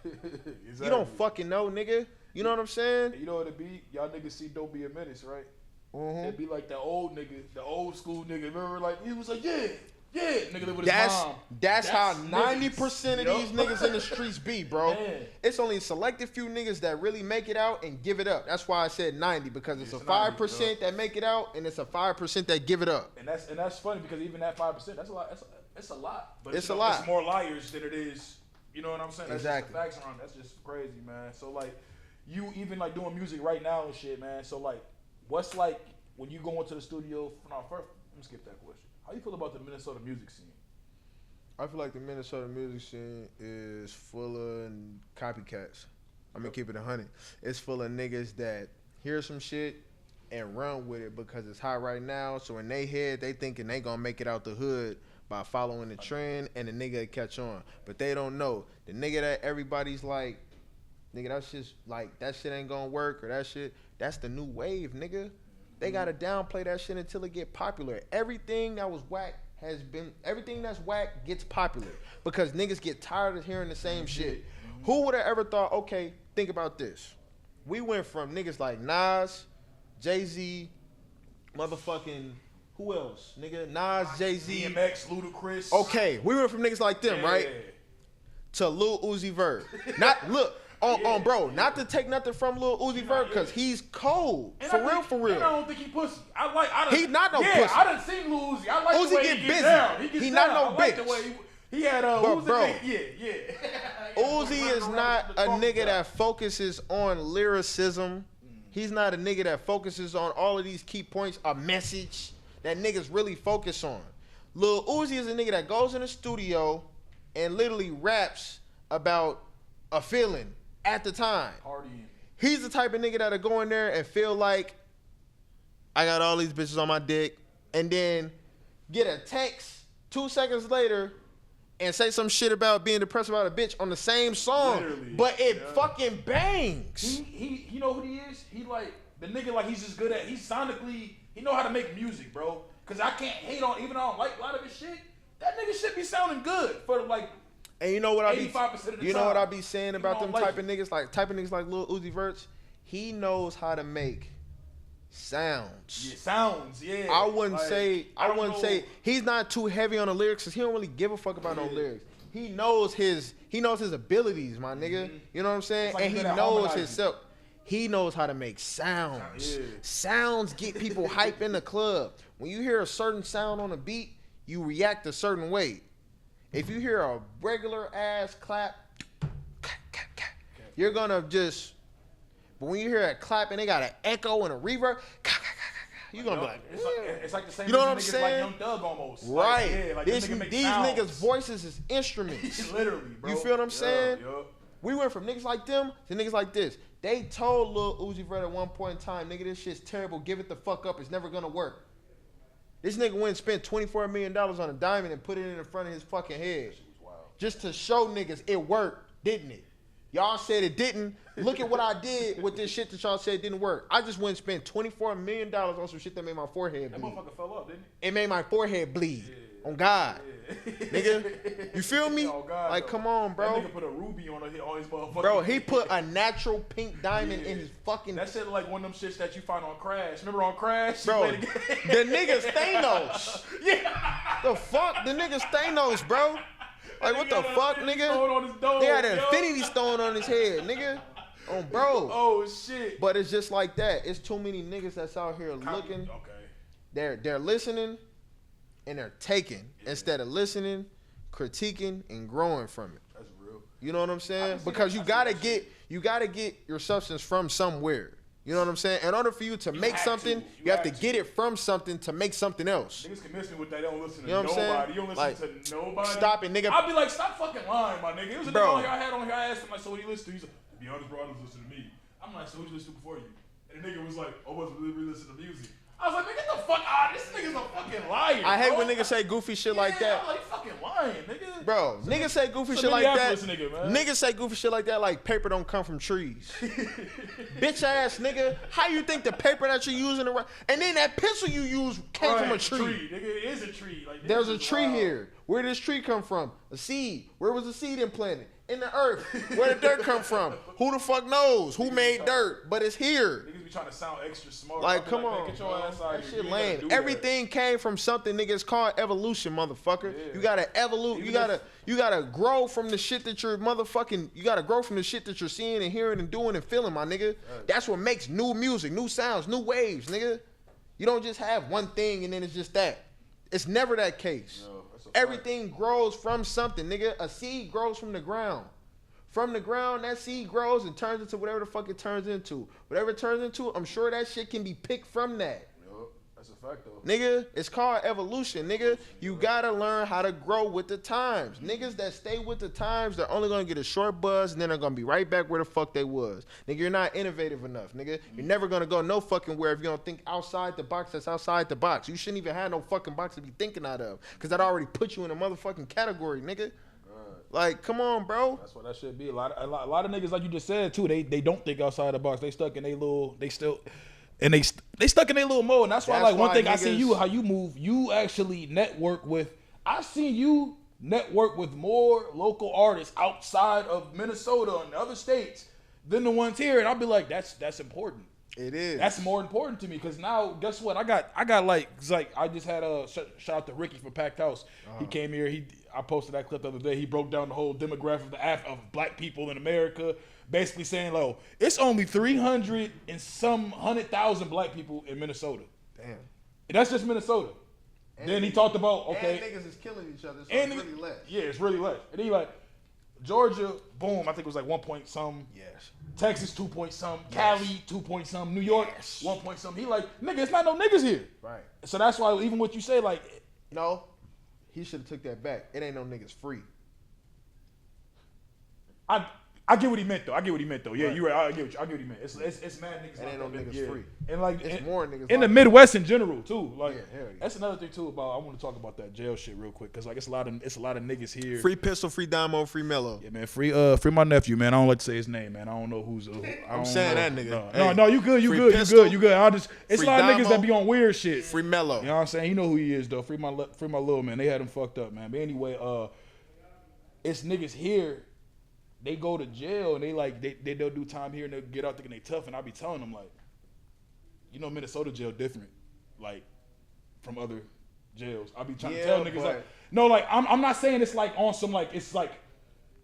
Exactly. You don't fucking know, nigga. You know what I'm saying? You know what it be? Y'all niggas see Don't Be a Menace, right? Mm-hmm. It be like that old nigga, the old school nigga. Remember, like, he was like, yeah. Nigga live with his mom. That's how niggas. 90% of these niggas in the streets be, bro. Man. It's only a selected few niggas that really make it out and give it up. That's why I said 90, because it's a 5% that make it out and it's a 5% that give it up. And that's funny, because even that 5%, that's a lot. It's a lot. But it's a lot. It's more liars than it is. You know what I'm saying? That's Exactly. just the facts around. That's just crazy, man. So like, you even like doing music right now and shit, man. So like, what's like when you go into the studio? No, first, let me skip that question. How you feel about the Minnesota music scene? I feel like the Minnesota music scene is full of copycats. I'm gonna keep it 100. It's full of niggas that hear some shit and run with it because it's hot right now. So in they head, they thinking they gonna make it out the hood by following the trend, and the nigga catch on. But they don't know the nigga that everybody's like, nigga, that's just like that shit ain't gonna work, or that shit, that's the new wave, nigga. They gotta downplay that shit until it get popular. Everything that was whack everything that's whack gets popular because niggas get tired of hearing the same shit. Who would have ever thought, okay, think about this. We went from niggas like Nas, Jay-Z, motherfucking, who else? Nigga, Nas, Jay-Z. DMX, Ludacris. Okay, we went from niggas like them, right? To Lil Uzi Vert. Not to take nothing from Lil Uzi Vert, because he's cold. For real. And I don't think he pussy. He not no pussy. I done seen Lil Uzi. I like Uzi the way get he busy. gets down. He gets He down. not no I like bitch. the way he had But bro, yeah. Uzi is not a nigga that focuses on lyricism. He's not a nigga that focuses on all of these key points, a message that niggas really focus on. Lil Uzi is a nigga that goes in the studio and literally raps about a feeling at the time. Partying. He's the type of nigga that'll go in there and feel like I got all these bitches on my dick, and then get a text 2 seconds later and say some shit about being depressed about a bitch on the same song. Literally, but it fucking bangs. He you know who he is? He like the nigga, like he's just good at, he's sonically, he know how to make music, bro. Cause I can't hate on, even though I don't like a lot of his shit, that nigga should be sounding good for like. And you know what I be, 85% of the you know time. what I be saying about them like type of niggas like Lil Uzi Vert? He knows how to make sounds. Yeah, sounds, yeah. I wouldn't like, say he's not too heavy on the lyrics, because he don't really give a fuck about no lyrics. He knows his abilities, my nigga. You know what I'm saying? Like and he knows himself. He knows how to make sounds. Yeah. Sounds get people hype in the club. When you hear a certain sound on a beat, you react a certain way. If you hear a regular ass clap, you're gonna just. But when you hear a clap and they got an echo and a reverb, you're gonna be like, it's like the same. You know what I'm niggas saying? Like Young Thug almost. Right. Like, yeah, like these sounds. niggas' voices is instruments. Literally, bro. You feel what I'm saying? Yeah. We went from niggas like them to niggas like this. They told Lil Uzi Vert at one point in time, nigga, this shit's terrible. Give it the fuck up. It's never gonna work. This nigga went and spent $24 million on a diamond and put it in front of his fucking head. Just to show niggas it worked, didn't it? Y'all said it didn't. Look at what I did with this shit that y'all said didn't work. I just went and spent $24 million on some shit that made my forehead bleed. That motherfucker fell up, didn't it? It made my forehead bleed. On God. Yeah. Nigga. You feel me? Oh, God, like, though. come on, bro. That nigga put a ruby on his motherfucker. Bro, he put a natural pink diamond in his fucking... That shit like one of them shits that you find on Crash. Remember on Crash? Bro, the nigga's Thanos. Yeah. The fuck? The nigga's Thanos, bro. Like, what the fuck, nigga? On his dome, They had an infinity stone on his head, nigga. Oh, bro. Oh, shit. But it's just like that. It's too many niggas that's out here looking. Okay. They're listening and they're taking instead of listening, critiquing, and growing from it. That's real. You know what I'm saying? Because you gotta get your substance from somewhere. You know what I'm saying? In order for you to make something, you have to get it from something to make something else. Niggas can miss me with that. They don't listen to You know what I'm saying? nobody. You don't listen Like, to nobody. stop it, nigga. I'll be like, stop fucking lying, my nigga. It was a Bro. nigga on here I had on here. I asked him, like, so what do you listen to? He's like, to be honest, bro, I just listen to me. I'm like, so what you listen to before you? And the nigga was like, oh, what's really listen to music? I was like, man, get the fuck out. This nigga's a fucking liar. I hate bro. when niggas say goofy shit like that. I'm like, fucking lying, nigga. Bro, niggas say goofy It's a shit like that. Minneapolis nigga, man. Niggas say goofy shit like that like paper don't come from trees. Bitch ass nigga, how you think the paper that you're using around, and then that pencil you use came from a tree? Nigga, it is a tree. Like, There's a tree here. Where did this tree come from? A seed. Where was the seed implanted? In the earth. Where did dirt come from? Who the fuck knows? Who made dirt? But it's here. Niggas be trying to sound extra smart. Like, come man, on. get your ass out That here. shit You ain't lame. gotta do Everything came from something, nigga. It's called evolution, motherfucker. Yeah. You gotta evolve. You gotta grow from the shit that you're motherfucking. You gotta grow from the shit that you're seeing and hearing and doing and feeling, my nigga. Right. That's what makes new music, new sounds, new waves, nigga. You don't just have one thing and then it's just that. It's never that case. No, everything grows from something, nigga. A seed grows from the ground. From the ground, that seed grows and turns into whatever the fuck it turns into. Whatever it turns into, I'm sure that shit can be picked from that. Yo, that's a fact, though. Nigga, it's called evolution, nigga. You gotta learn how to grow with the times. Niggas that stay with the times, they're only gonna get a short buzz and then they're gonna be right back where the fuck they was. Nigga, you're not innovative enough, nigga. You're never gonna go no fucking where if you don't think outside the box that's outside the box. You shouldn't even have no fucking box to be thinking out of, because that already put you in a motherfucking category, nigga. Like, come on, bro. That's what that should be. A lot of niggas, like you just said too, they don't think outside the box. They stuck in they stuck in their little mode. And that's why, like, one thing I see you, how you move, you actually network with. I seen you network with more local artists outside of Minnesota and other states than the ones here, and I'll be like, that's important. It is. That's more important to me, because now, guess what? I got like I just had a shout out to Ricky from Packed House. He came here. I posted that clip the other day. He broke down the whole demographic of black people in America, basically saying, "Lo, it's only 300 and some 100,000 black people in Minnesota." Damn. And that's just Minnesota. And then he talked about, okay, and niggas is killing each other, so and it's really less. Yeah, it's really less. And then he like, Georgia, boom, I think it was like 1 point some. Yes. Texas 2 point some, Cali 2 point some, New York 1 point some. He like, nigga, it's not no niggas here. Right. So that's why even what you say, like, no, he should have took that back. It ain't no niggas free. I get what he meant though. Yeah, Right. you're right. I get what he meant. It's mad niggas. It ain't no niggas yeah. free. And like, It's more niggas in the like Midwest in general too. Like, Yeah, hell yeah. that's another thing too about. I want to talk about that jail shit real quick, because like it's a lot of niggas here. Free Pistol, free Damo, free Mello. Yeah, man. Free my nephew, man. I don't like to say his name, man. I don't know who's. I'm saying that nigga. No, you good. Free Pistol, You good. It's free a lot of niggas Damo, that be on weird shit. Free Mello. You know what I'm saying? You know who he is though. Free my little man. They had him fucked up, man. But anyway, it's niggas here. They go to jail and they'll do time here and they'll get out thinking they tough, and I be telling them, like, you know, Minnesota jail different, like, from other jails. I be trying to tell niggas, like, no, like, I'm not saying it's like on some, like, it's like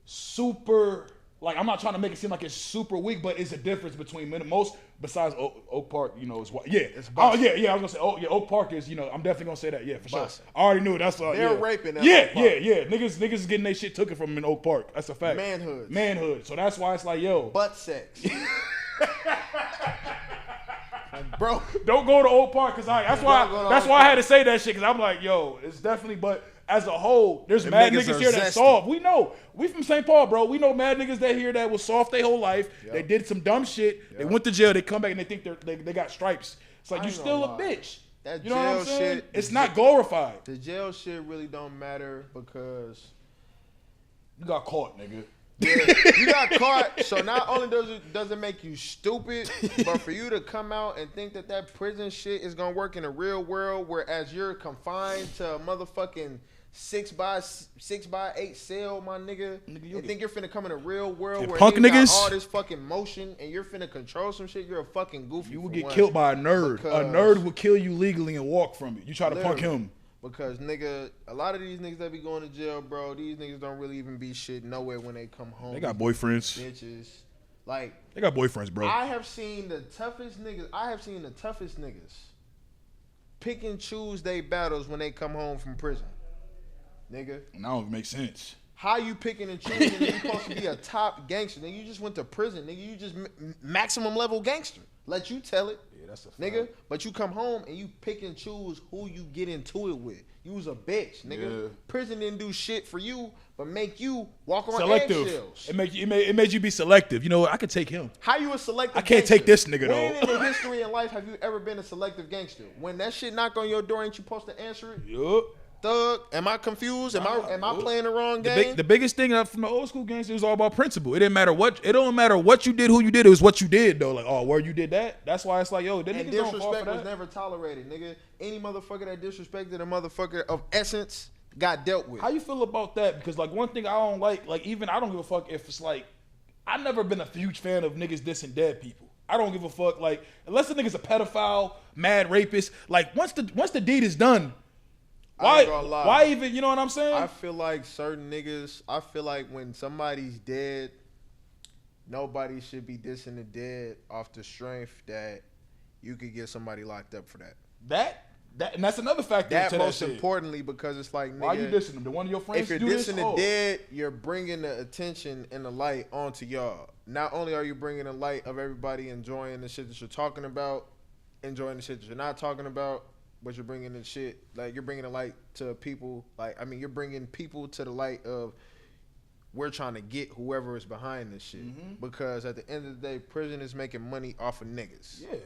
super, like, I'm not trying to make it seem like it's super weak, but it's a difference between most, besides Oak Park, you know, is what, yeah. It's I was gonna say, Oak Park is, you know, I'm definitely gonna say that, yeah, for sure. I already knew that's They're raping that yeah, Oak Park. yeah. Niggas getting their shit taken from them in Oak Park. That's a fact. Manhood. So that's why it's like, yo, Butt sex. Bro, don't go to Oak Park, because that's why I had to say that shit, because I'm like, yo, it's definitely, but as a whole, there's mad niggas here that soft. We know. We from St. Paul, bro. We know mad niggas that here that was soft their whole life. Yep. They did some dumb shit. Yep. They went to jail. They come back and they think they got stripes. It's like, you still a bitch. That you know what I'm saying? Shit, it's not glorified. The jail shit really don't matter because you got caught, nigga. Yeah, you got caught. So not only does it make you stupid, but for you to come out and think that prison shit is gonna work in the real world, whereas you're confined to a motherfucking 6x8 cell, my nigga. You think you're finna come in a real world where punk niggas got all this fucking motion and you're finna control some shit? You're a fucking goofy. You would get killed by a nerd. A nerd would kill you legally and walk from it. You try to punk him. Because, nigga, a lot of these niggas that be going to jail, bro, these niggas don't really even be shit nowhere when they come home. They got boyfriends. Bitches. Like, they got boyfriends, bro. I have seen the toughest niggas pick and choose their battles when they come home from prison. Nigga. And that don't make sense. How you picking and choosing? And you supposed to be a top gangster, nigga. You just went to prison, nigga. You just maximum level gangster. Let you tell it, Yeah, that's a fact. nigga. But you come home and you pick and choose who you get into it with. You was a bitch, nigga. Yeah. Prison didn't do shit for you, but make you walk on Selective. eggshells. It made you be selective. You know what? I could take him. How you a selective I can't gangster? take this nigga, When though. in the history in life have you ever been a selective gangster? When that shit knock on your door, ain't you supposed to answer it? Yup. Thug, am I confused? Am I playing the wrong game? The biggest thing from the old school gangster was all about principle. It didn't matter what. It don't matter what you did, who you did. It was what you did though. Like, oh, where you did that. That's why it's like, yo, that And niggas don't fall for disrespect that. was never tolerated, nigga. Any motherfucker that disrespected a motherfucker of essence got dealt with. How you feel about that? Because like one thing I don't like even I don't give a fuck if it's like I've never been a huge fan of niggas dissing dead people. I don't give a fuck like unless the nigga's a pedophile, mad rapist. Like once the deed is done, I ain't gonna lie. why even? You know what I'm saying? I feel like certain niggas, I feel like when somebody's dead, nobody should be dissing the dead off the strength that you could get somebody locked up for that. That and that's another factor. That to most that shit. importantly because it's like, nigga, Why you dissing them? Did one of your friends if you're do this? dissing the dead, you're bringing the attention and the light onto y'all. Not only are you bringing the light of everybody enjoying the shit that you're talking about, enjoying the shit that you're not talking about, but you're bringing the shit, like you're bringing the light to people. Like, I mean, you're bringing people to the light of we're trying to get whoever is behind this shit. Because at the end of the day, prison is making money off of niggas. Yeah.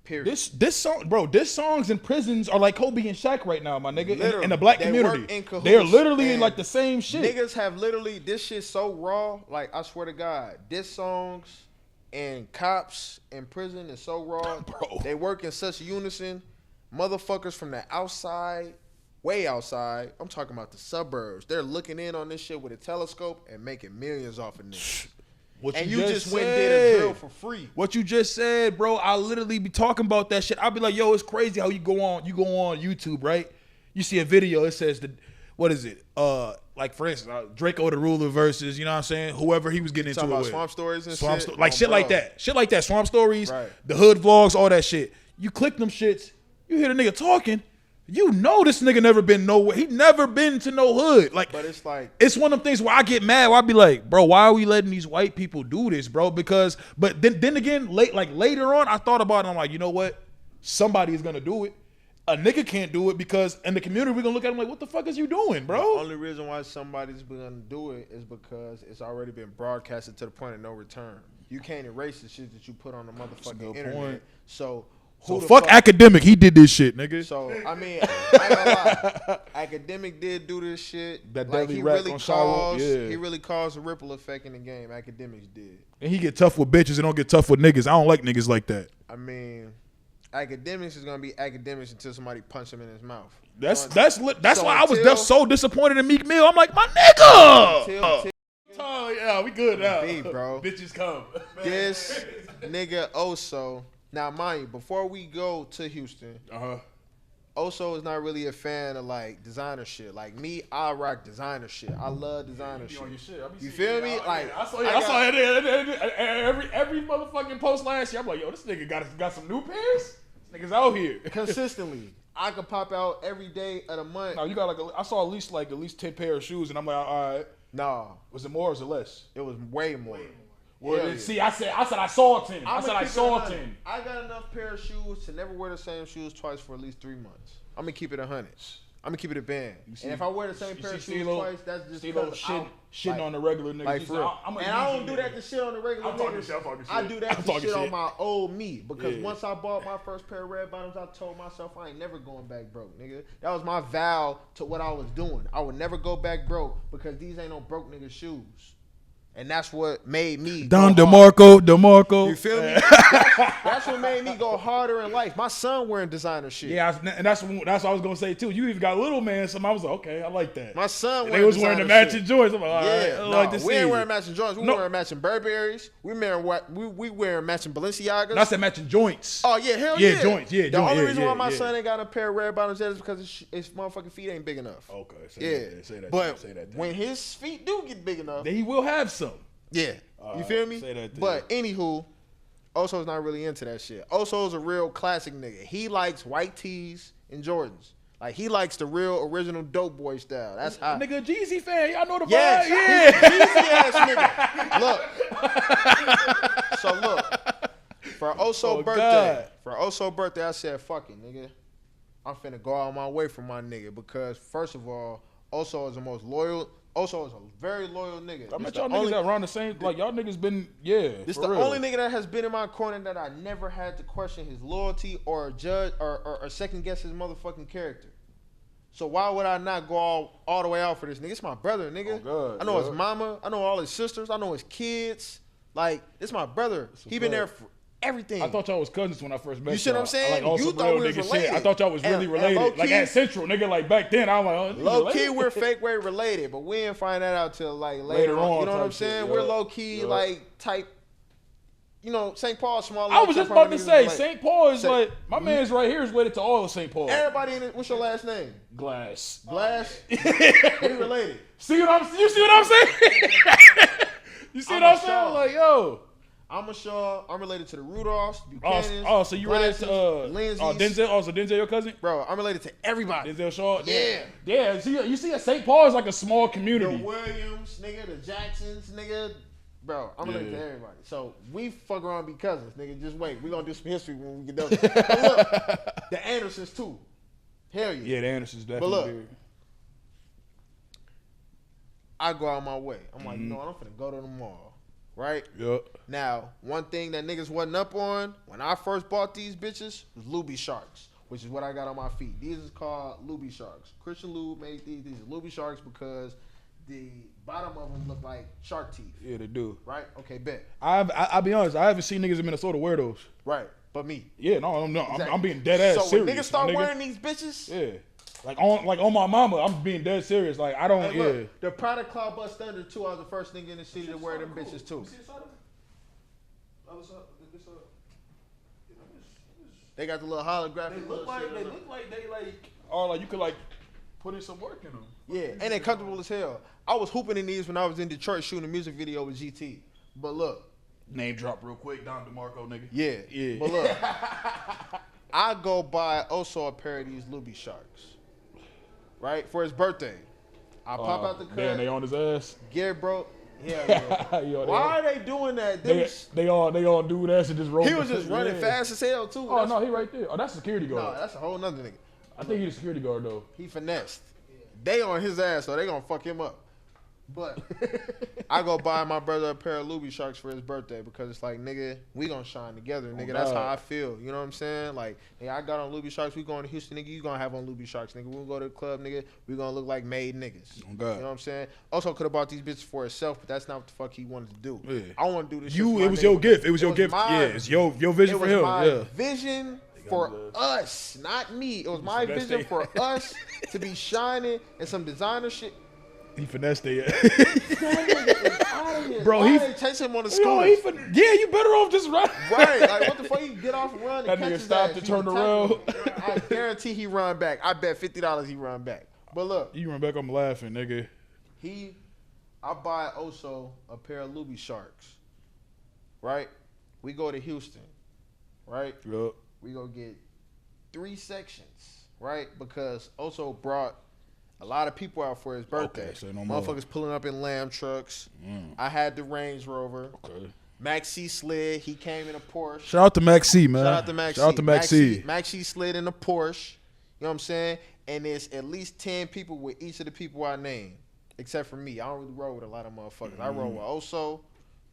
Period. This song, bro. This songs in prisons are like Kobe and Shaq right now, my nigga. Literally. In the black They community, work in cahoots, they're literally in and like the same shit. Niggas have literally, this shit so raw, like I swear to God, diss songs and cops in prison is so raw. Bro. They work in such unison. Motherfuckers from the outside, way outside, I'm talking about the suburbs, they're looking in on this shit with a telescope and making millions off of niggas. What And you just went and said. did a drill for free. What you just said, bro. I literally be talking about that shit. I'll be like, yo, it's crazy how you go on YouTube, right? You see a video, it says what is it? Like for instance, Draco the Ruler versus, you know what I'm saying? Whoever he was getting into Talking it about with. swamp stories and Swamp shit. like Oh, shit bro. like that. Shit like that. Swamp stories, Right. the hood vlogs, all that shit. You click them shits, you hear the nigga talking, you know this nigga never been nowhere. He never been to no hood. Like, But it's like, it's one of them things where I get mad. Where I be like, bro, why are we letting these white people do this, bro? Because, but then again, later on, I thought about it. I'm like, you know what? Somebody is gonna do it. A nigga can't do it because in the community we're gonna look at him like, what the fuck is you doing, the bro? only reason why somebody's gonna do it is because it's already been broadcasted to the point of no return. You can't erase the shit that you put on the motherfucking good internet. point. So, So who the fuck academic. He did this shit, nigga. So I mean, I ain't gonna lie. Academic did do this shit. That like deadly he rap really on Chiraq, caused, yeah. he really caused a ripple effect in the game. Academics did. And he get tough with bitches and don't get tough with niggas. I don't like niggas like that. I mean, academics is gonna be academics until somebody punch him in his mouth. That's So why I was until- so disappointed in Meek Mill. I'm like, my nigga. Till Oh yeah, we good now. B, bro. Bitches come. this nigga Oso. Now, mind you, before we go to Houston, Oso is not really a fan of like designer shit. Like me, I rock designer shit. I love designer shit. You feel me? Like I saw every motherfucking post last year. I'm like, yo, this nigga got some new pairs. This nigga's out here. consistently. I could pop out every day of the month. No, you got I saw at least 10 pair of shoes, and I'm like, all right. Nah, Was it more or was it less? it was way more. Well, Hell then, yeah. see, I said I saw 10. I said I saw 10. I got enough pair of shoes to never wear the same shoes twice for at least 3 months. I'm gonna keep it 100. I'm gonna keep it a band. And if I wear the same pair of shoes twice, that's just Steelo because shitting on the regular niggas. like He for said, real. I'm a And I don't Yeezy do nigga. that to shit on the regular I'm talking niggas. shit, I'm talking I shit. do that I'm to talking shit on shit. my old me because Yeah. once I bought my first pair of red bottoms, I told myself I ain't never going back broke, nigga. That was my vow to what I was doing. I would never go back broke because these ain't no broke nigga shoes. And that's what made me Don go hard. DeMarco. You feel me? That's what made me go harder in life. My son wearing designer shit. Yeah, and that's what I was gonna say too. You even got little man, so I was like, okay, I like that. My son And wearing they was wearing the designer matching shit. joints. I'm like, all right, Yeah, I no, like to see we ain't it. wearing matching joints. We No. wearing matching Burberrys. We wearing matching Balenciagas. And I said matching joints. Oh yeah, hell Yeah, yeah. joints, yeah, The joint, only yeah, reason yeah, why my yeah. son ain't got a pair of red bottoms is because his motherfucking feet ain't big enough. Okay, Yeah, say that. but say that. when his feet do get big enough, Then he will have some. yeah, you feel me? say that then. But anywho, Oso's not really into that shit. Oso's a real classic nigga. He likes white tees and Jordans. Like he likes the real original Dope Boy style. That's how. Nigga, Jeezy fan. Y'all know the Yes, vibe. yeah. Jeezy ass nigga. Look. So look. For Oso birthday. God. For Oso birthday, I said, fuck it, nigga. I'm finna go out my way for my nigga because first of all, Oso is the most loyal. Oso is a very loyal nigga. I met y'all niggas that around the same. Like y'all niggas been This the only nigga that has been in my corner that I never had to question his loyalty or judge or second guess his motherfucking character. So why would I not go all the way out for this nigga? It's my brother, nigga. Oh God, I know his mama. I know all his sisters. I know his kids. Like, it's my brother. He been there for everything. I thought y'all was cousins when I first met you. You see what I'm saying? Like, you thought we was related. Shit. I thought y'all was really related. Like at Central, nigga. Like back then, I was like, low key, we're fake way related, but we didn't find that out till like later on. You know what I'm saying? We're low key like type. You know, St. Paul small. I was just about to say, St. Paul is like, my man's right here is related to all of St. Paul. Everybody in it, what's your last name? Glass. Glass? We related. You see what I'm saying? You see what I'm saying? Like, yo. I'm a Shaw. I'm related to the Rudolphs, Buchanans. Oh, so you related to Lindsay's. Denzel? Oh, so Denzel your cousin? Bro, I'm related to everybody. Denzel Shaw? Yeah. Yeah, you see St. Paul is like a small community. The Williams, nigga, the Jacksons, nigga. Bro, I'm related to everybody. So we fuck around and be cousins, nigga. Just wait. We're going to do some history when we get done. But look, the Andersons, too. Hell yeah. Yeah, the Andersons definitely. But look, I go out my way. I'm like, you know what? I'm finna go to the mall. Right? Yep. Now, one thing that niggas wasn't up on when I first bought these bitches was Luby Sharks, which is what I got on my feet. These is called Luby Sharks. Christian Lube made these. These are Luby Sharks because the bottom of them look like shark teeth. Yeah, they do. Right? Okay, bet. I'll be honest. I haven't seen niggas in Minnesota wear those. Right. But me. Yeah, no. Exactly. I'm being dead ass so serious. So when niggas start wearing these bitches. Yeah. Like on my mama, I'm being dead serious. Like I don't. Hey, look, the Product Cloud Bust Thunder 2, I was the first nigga in the city to wear them bitches too. They got the little holographic. They look like they like. Or like you could like put in some work in them. Yeah, and they comfortable as hell. I was hooping in these when I was in Detroit shooting a music video with GT. But look. Name drop real quick, Don DeMarco, nigga. Yeah. But look. I go buy also a pair of these Luby Sharks. Right? For his birthday. I pop out the cut. Man, they on his ass. Get broke. Yeah. Why are they doing that? They all do that and just roll. He was just running fast as hell too. Oh no, he right there. Oh, that's security guard. No, that's a whole nother nigga. I think he's a security guard though. He finessed. They on his ass, so they gonna fuck him up. But I go buy my brother a pair of Luby Sharks for his birthday because it's like, nigga, we gonna shine together, nigga. That's how I feel. You know what I'm saying? Like, hey, I got on Luby Sharks. We going to Houston, nigga. You gonna have on Luby Sharks, nigga. We gonna go to the club, nigga. We gonna look like made niggas. Oh, God. You know what I'm saying? Also, could have bought these bitches for himself, but that's not what the fuck he wanted to do. Yeah. I want to do this. It was your gift. It was your gift. Yeah, it's your vision for him. Yeah. Vision for us, not me. It was my vision for us to be shining in some designer shit. He finessed it. Bro, he chased him on the scooter. Yeah, you better off just run. Right, like what the fuck? You get off and run. That nigga stopped to turn around. I guarantee he run back. I bet $50 he run back. But look, you run back. I'm laughing, nigga. I buy Oso a pair of Luby Sharks. Right, we go to Houston. Right, yep. We go get 3 sections. Right, because Oso brought a lot of people out for his birthday. Okay, no motherfuckers pulling up in lamb trucks. I had the Range Rover. Okay. Maxie slid. He came in a Porsche. Shout out to Maxie, man. Shout out to Maxie. Maxie slid in a Porsche. You know what I'm saying? And there's at least 10 people with each of the people I named. Except for me. I don't really roll with a lot of motherfuckers. I roll with Oso,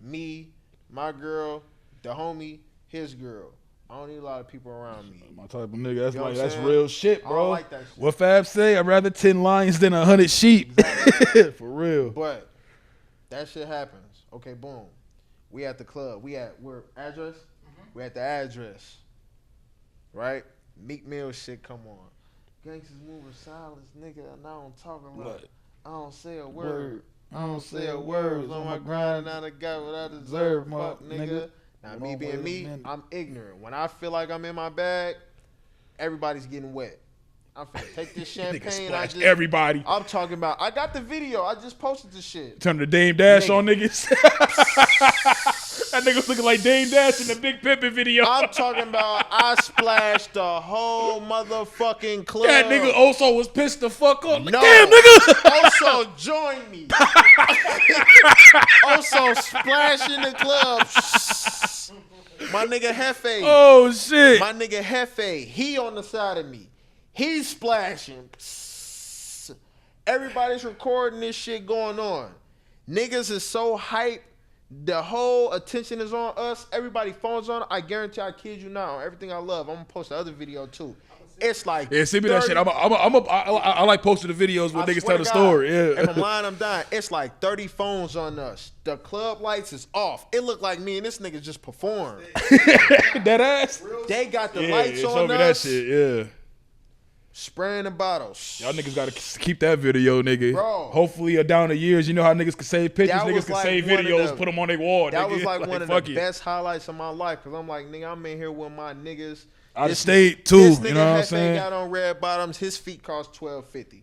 me, my girl, the homie, his girl. I don't need a lot of people around me. My type of nigga. That's that's saying? real shit, bro. I don't like that shit. What Fab say? I'd rather 10 lions than 100 sheep. Exactly. For real. But that shit happens. Okay, boom. We at the club. We're address? We at the address. Right? Meek Mill shit come on. Gangsters moving silence, nigga. And I don't talk a lot. I don't say a word. I don't say a word. On my grind, and I got what I deserve, fuck, nigga. Now, me being me, I'm ignorant. When I feel like I'm in my bag, everybody's getting wet. I'm finna take this Nigga champagne. splashed everybody. I'm talking about. I got the video. I just posted the shit. Turn the Dame Dash Nigga. on niggas. That nigga was looking like Dame Dash in the Big Pimpin' video. I'm talking about. I splashed the whole motherfucking club. That nigga also was pissed the fuck off. Like, No. damn, nigga. Also join me. Also splash in the club. My nigga Hefe. Oh shit. My nigga Hefe. He on the side of me. He's splashing. Everybody's recording this shit going on. Niggas is so hyped. The whole attention is on us. Everybody phones on. I guarantee, I kid you not, on everything I love. I'm gonna post the other video too. It's like Send me that shit. I like posting the videos when niggas tell the story. Yeah. If I'm lying, I'm dying. It's like 30 phones on us. The club lights is off. It looked like me and this nigga just performed. That ass. They got the lights show on me us. that shit. Yeah. Spraying the bottles. Y'all niggas gotta keep that video, nigga. Bro. Hopefully, down the years, you know how niggas can save pictures, That niggas was can like save one of videos, the- put them on their wall. That nigga. was like one of the fuck it. best highlights of my life. Cause I'm like, nigga, I'm in here with my niggas. Out of This state too. This nigga You know what I'm Hefe saying? got on red bottoms. His feet cost $12.50.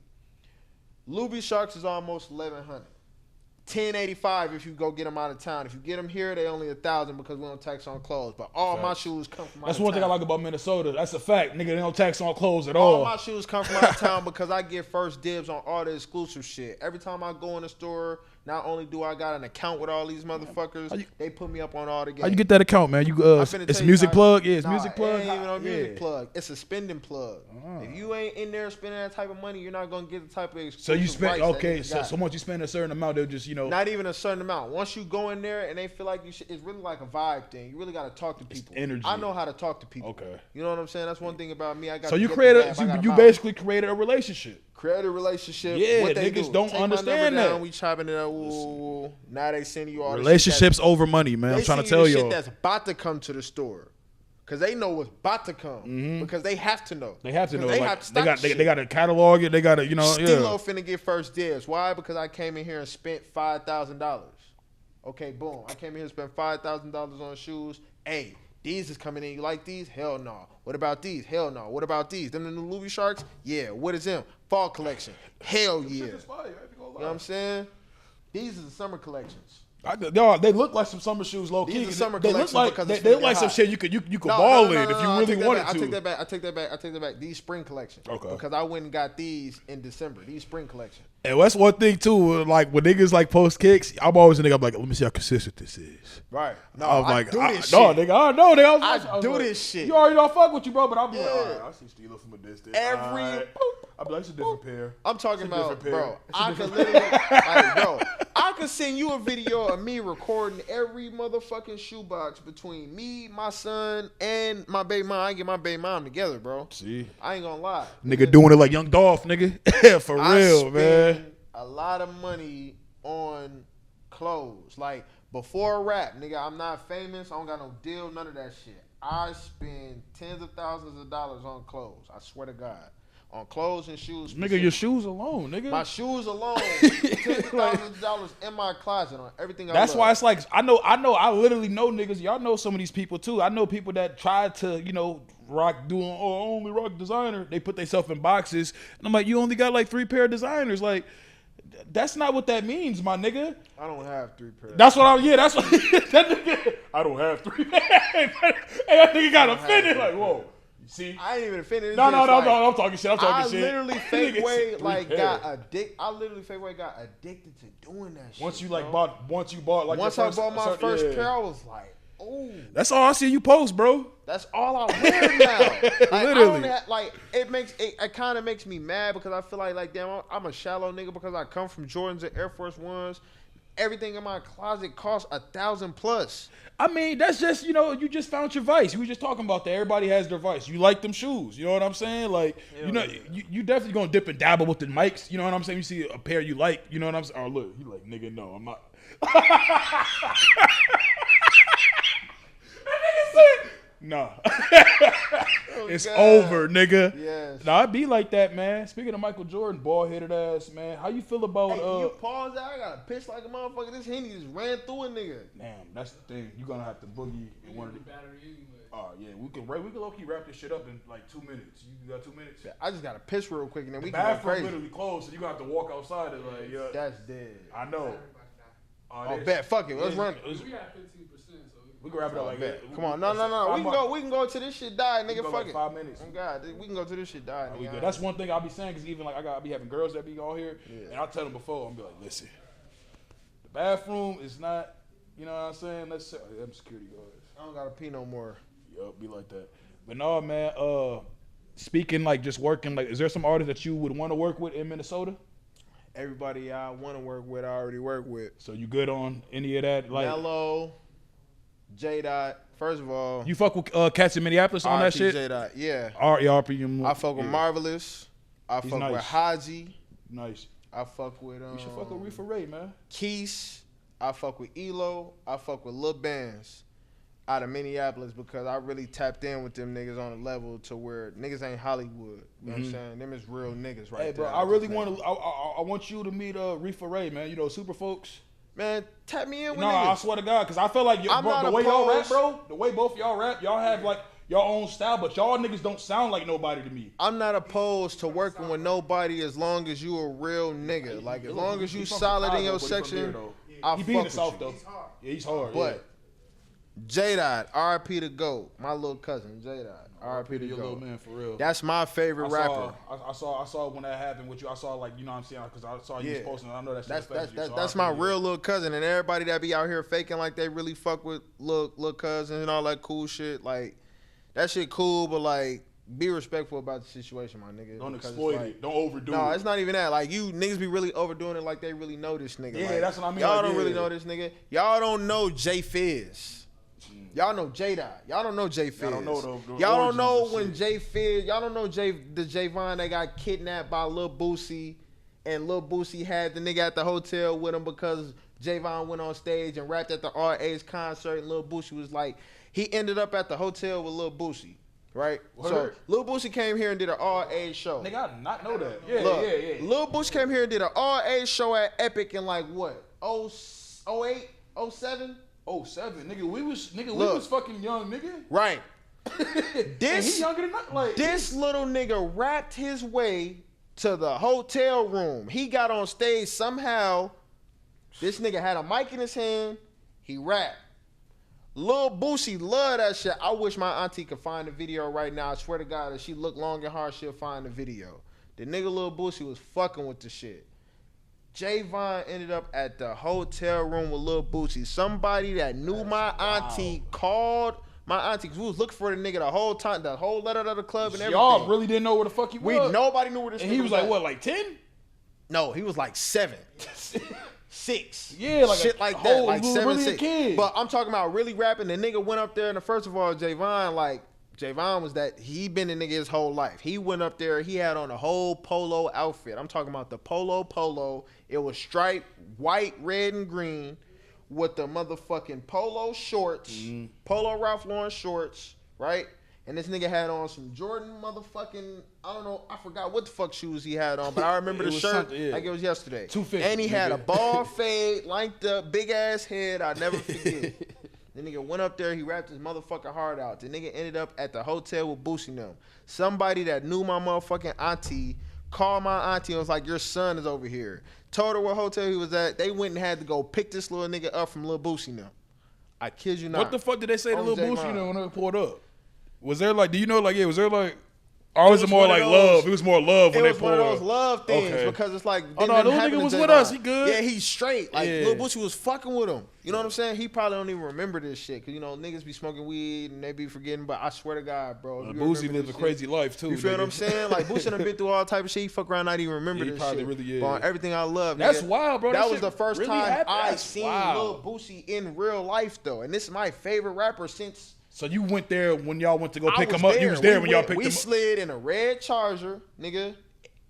Luby Sharks is almost $1,100. $10.85 if you go get them out of town. If you get them here, they only $1,000 because we don't tax on clothes. But all my shoes come from out That's of one town. thing I like about Minnesota. That's a fact, nigga. They don't tax on clothes at All all. my shoes come from out of town because I get first dibs on all the exclusive shit. Every time I go in the store, not only do I got an account with all these motherfuckers, they put me up on all the games. How you get that account, man? You I'm finna it's tell you music how- plug. Yeah, it's Nah, music plug. It ain't even a music Yeah. plug. It's a spending plug. If you ain't in there spending that type of money, you're not gonna get the type of So exclusive you spend rights that okay. niggas So got. once you spend a certain amount, they'll just Not even a certain amount. Once you go in there and they feel like you should, it's really like a vibe thing. You really got to talk to people. energy. I know how to talk to people. Okay. You know what I'm saying? That's one thing about me. I got. So to you get the created vibe. I got a you mouth. basically created a relationship. Create a relationship. Yeah, what they niggas do. don't Take my understand number that. down, we chopping it up. Ooh, now they sending you all Relationships the over money, man. shit I'm trying to they tell send you the y'all. shit that's about to come to the store. Cause they know what's about to come. Because they have to know. They have to know. They Like, have to they stock got they got to catalog it. They got to Steelo finna get first dibs. Why? Because I came in here and spent $5,000. Okay, boom. I came in here and spent $5,000 on shoes. Hey, these is coming in. You like these? Hell no. What about these? Hell no. What about these? Them the new Luby Sharks? Yeah. What is them? Fall collection. Hell yeah. You know what I'm saying? These are the summer collections. They look like some summer shoes, low key. These are summer They look collections like because they, it's they finna look like get some hot. shit you could No, ball no, in if you I really take that wanted back. to. I take that back. I take that back. These spring collection. Okay. Because I went and got these in December. These spring collection. And that's one thing too. Like when niggas like post kicks, I'm always a nigga. I'm like, let me see how consistent this is. Right. No, I was I like, do this no, shit. nigga, I know, nigga. I do like, this shit. You already know I fuck with you, bro. But I'll be like, Yeah. all right, I see Steelo from a distance. Every Alright. I'll be like, it's a different pair. I'm talking It's a about, different pair. bro. It's a I different could literally, like, bro. I could send you a video of me recording every motherfucking shoebox between me, my son, and my baby mom. I get my baby mom together, bro. See, I ain't gonna lie. nigga doing it like Young Dolph, nigga. For I real, spend man. a lot of money on clothes. Like before rap, nigga, I'm not famous. I don't got no deal, none of that shit. I spend tens of thousands of dollars on clothes. I swear to God. On clothes and shoes. Nigga, your shoes alone, nigga. My shoes alone, tens of thousands of dollars in my closet on everything I That's love. why it's like I literally know niggas. Y'all know some of these people too. I know people that try to, only rock designer. They put themselves in boxes. And I'm like, you only got like 3 pair of designers. Like, that's not what that means, my nigga. I don't have 3 pairs. That's what that's what that nigga. I don't have 3 pairs. Hey, that nigga got offended. Like, whoa. You see? I ain't even offended. No, I'm talking shit. I'm talking I shit. literally fake Nigga way said 3 like pairs. I literally fake way got addicted to doing that shit. Once you bro. bought like Once your I bought my first first yeah. pair, I was like, oh, That's all I see you post, bro. that's all I wear now. Like, Literally. It kind of makes me mad because I feel like damn, I'm a shallow nigga because I come from Jordans and Air Force Ones. Everything in my closet costs $1,000+. I mean, that's just, you just found your vice. We were just talking about that. Everybody has their vice. You like them shoes. You know what I'm saying? Like, you definitely going to dip and dabble with the mics. You know what I'm saying? You see a pair you like. You know what I'm saying? Oh, look. You like, nigga, no, I'm not. Nah. It's God. over, nigga. Yes. Nah, I be like that, man. Speaking of Michael Jordan, bald-headed ass, man. How you feel about Hey, can you pause that? I got to piss like a motherfucker. This Henny just ran through a nigga. Damn, that's the thing. You're gonna have to boogie in one of the Oh yeah, we can low key wrap this shit up in like 2 minutes. You got 2 minutes? Yeah, I just gotta piss real quick and then The we can go bathroom crazy. literally closed, so you gonna have to walk outside and like, yeah. That's dead. I know. Oh, bet. Fuck it. Let's run. We got 15%, so We can wrap it up like Bet. that. Come on. No. We can go till this shit die, nigga. Go Fuck like it. 5 minutes. Oh God, we can go till this shit die, We nigga. good. That's one thing I'll be saying, because even like I be having girls that be all here, and I'll tell them before, I'm be like, listen, the bathroom is not, you know what I'm saying? Let's say, them security guards. I don't gotta pee no more. Yup, be like that. But no, man. Speaking like just working, like, is there some artists that you would want to work with in Minnesota? Everybody I want to work with, I already work with. So you good on any of that? Like, Mello, J Dot. First of all, you fuck with cats in Minneapolis on that shit? J Dot. Yeah. RP. I fuck with Marvelous. I He's fuck nice. with Haji. Nice. I fuck with You should fuck with Reefer Ray, man. Keys. I fuck with Elo. I fuck with Lil Bands out of Minneapolis because I really tapped in with them niggas on a level to where niggas ain't Hollywood. You know what I'm saying? Them is real niggas right Hey, there. bro, I really want to. I want you to meet Reefer Ray, man. You know, Super Folks. Man, tap me in with No, I niggas. swear to God, because I feel like I'm bro, not the way y'all rap, opposed. bro, the way both y'all rap, y'all have like your own style, but y'all niggas don't sound like nobody to me. I'm not opposed to working with nobody as long as you a real nigga. Like, as long as you He from solid in Chicago, your but he from section, here, though. I He fuck be in the with South, you. though. Yeah, he's hard. But J-Dot, RP to GOAT, my little cousin, J-Dot, RP to your little GOAT. man, for real. That's my favorite rapper. I saw when that happened with you. I saw, like, you know what I'm saying, because I saw you was posting. I know that shit affected you, so That's I my appreciate real it. little cousin, and everybody that be out here faking like they really fuck with little cousins and all that cool shit. Like, that shit cool, but like, be respectful about the situation, my nigga. Don't because exploit it's like, it. Don't overdo it. No, it's not even that. Like, you niggas be really overdoing it like they really know this nigga. Yeah, Like, that's what I mean. Y'all Like, don't really yeah. know this nigga. Y'all don't know J Fizz. Y'all know J Dot. Y'all don't know J Fizz. Y'all don't know the Y'all don't origins know of when shit. J Fizz. Y'all don't know the Javon that got kidnapped by Lil Boosie, and Lil Boosie had the nigga at the hotel with him because Javon went on stage and rapped at the RA's concert, and Lil Boosie was like, he ended up at the hotel with Lil Boosie, right? Word. So Lil Boosie came here and did an RA show. Nigga, I did not know that. Yeah, Look, yeah. Lil Boosie came here and did an RA show at Epic in like what? 08, 07? 07, nigga, we was Look. fucking young, nigga. Right. And This he younger than us. Like, this little nigga rapped his way to the hotel room. He got on stage somehow. This nigga had a mic in his hand. He rapped. Lil Boosie love that shit. I wish my auntie could find the video right now. I swear to God, if she look long and hard, she'll find the video. The nigga Lil Boosie was fucking with the shit. Javon ended up at the hotel room with Lil Boosie. Somebody that knew my auntie called my auntie, because we was looking for the nigga the whole time, the whole letter to the club and everything. y'all really didn't know where the fuck he was. Nobody knew where this And nigga he was like, at. what, like 10? No, he was like 7. 6. Yeah, like shit a like whole- that. Like he was 7, really a 6. kid. But I'm talking about really rapping. The nigga went up there, and first of all, Javon was that he been a nigga his whole life. He went up there, he had on a whole polo outfit. I'm talking about the polo. It was striped white, red, and green with the motherfucking polo shorts, polo Ralph Lauren shorts, right? And this nigga had on some Jordan motherfucking, I don't know, I forgot what the fuck shoes he had on, but I remember It the was shirt something, yeah. like it was yesterday. 250, And he had a nigga. bald fade, linked up, big ass head, I'll never forget. The nigga went up there, he rapped his motherfucking heart out. The nigga ended up at the hotel with Boosie and them. Somebody that knew my motherfucking auntie called my auntie and was like, your son is over here. Told her what hotel he was at. They went and had to go pick this little nigga up from Lil Boosie and them. I kid you not. What the fuck did they say to On Lil J-Mon. Boosie when they pulled up? Was there like, do you know, like, yeah, was there like, or was it more one of like those- love? It was more love It when was they one pulled of up. those love things Okay. because it's like Oh, no, didn't little happen nigga to was J. with Von. us. He good. Yeah, he's straight. Like Yeah. Lil Boosie was fucking with him. You know what I'm saying? He probably don't even remember this shit because you know niggas be smoking weed and they be forgetting. But I swear to God, bro, if you Boosie remember lived a this crazy shit, life too. You feel nigga. what I'm saying? Like Boosie done been through all type of shit. He fuck around not even remember Yeah, he this probably shit. really is. But on everything I love, That's nigga, wild, bro. That That was shit the first really time happened? I That's seen wild. Lil Boosie in real life though, and this is my favorite rapper since. So you went there when y'all went to go I pick was him up. You was there when y'all went- picked we him up. slid in a red Charger, nigga.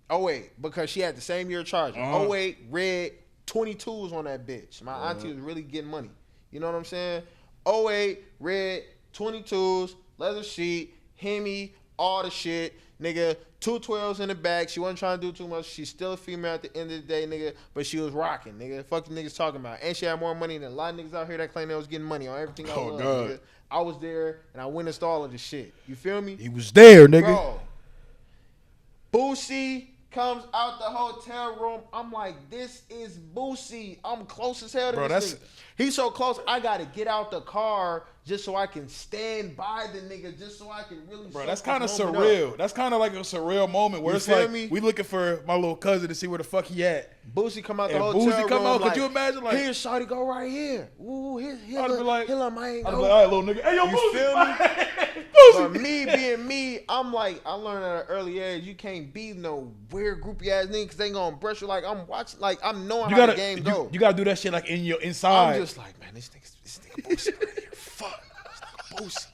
Oh wait, because she had the same year Charger. Uh-huh. 08 red 22s on that bitch. My auntie was really getting money. You know what I'm saying? 08 red 22s, leather sheet, Hemi, all the shit, nigga. 212s in the back. She wasn't trying to do too much. She's still a female at the end of the day, nigga. But she was rocking, nigga. Fuck the niggas talking about. And she had more money than a lot of niggas out here that claim they was getting money on everything I Oh, love, God. nigga. I was there and I witnessed all of this shit. You feel me? He was there, nigga. Bro, Boosie comes out the hotel room. I'm like, this is Boosie. I'm close as hell to this nigga. He's so close, I gotta get out the car just so I can stand by the nigga, just so I can really. Bro, that's kind of surreal. That's kind of like a surreal moment where it's like we looking for my little cousin to see where the fuck he at. Boosie come out the and hotel Boosie room. come out. Like, could you imagine? Like, here, shawty, go right here. Ooh, here, I'd be like, all right, little nigga. Hey, yo, you Boosie. feel me? Boosie. But me being me, I'm like, I learned at an early age, you can't be no weird groupie ass nigga because they gonna brush you. Like, I'm watching, like, I'm knowing how the game go. You gotta do that shit like in your inside. I'm just like, man, this nigga Boosie right here. Fuck. This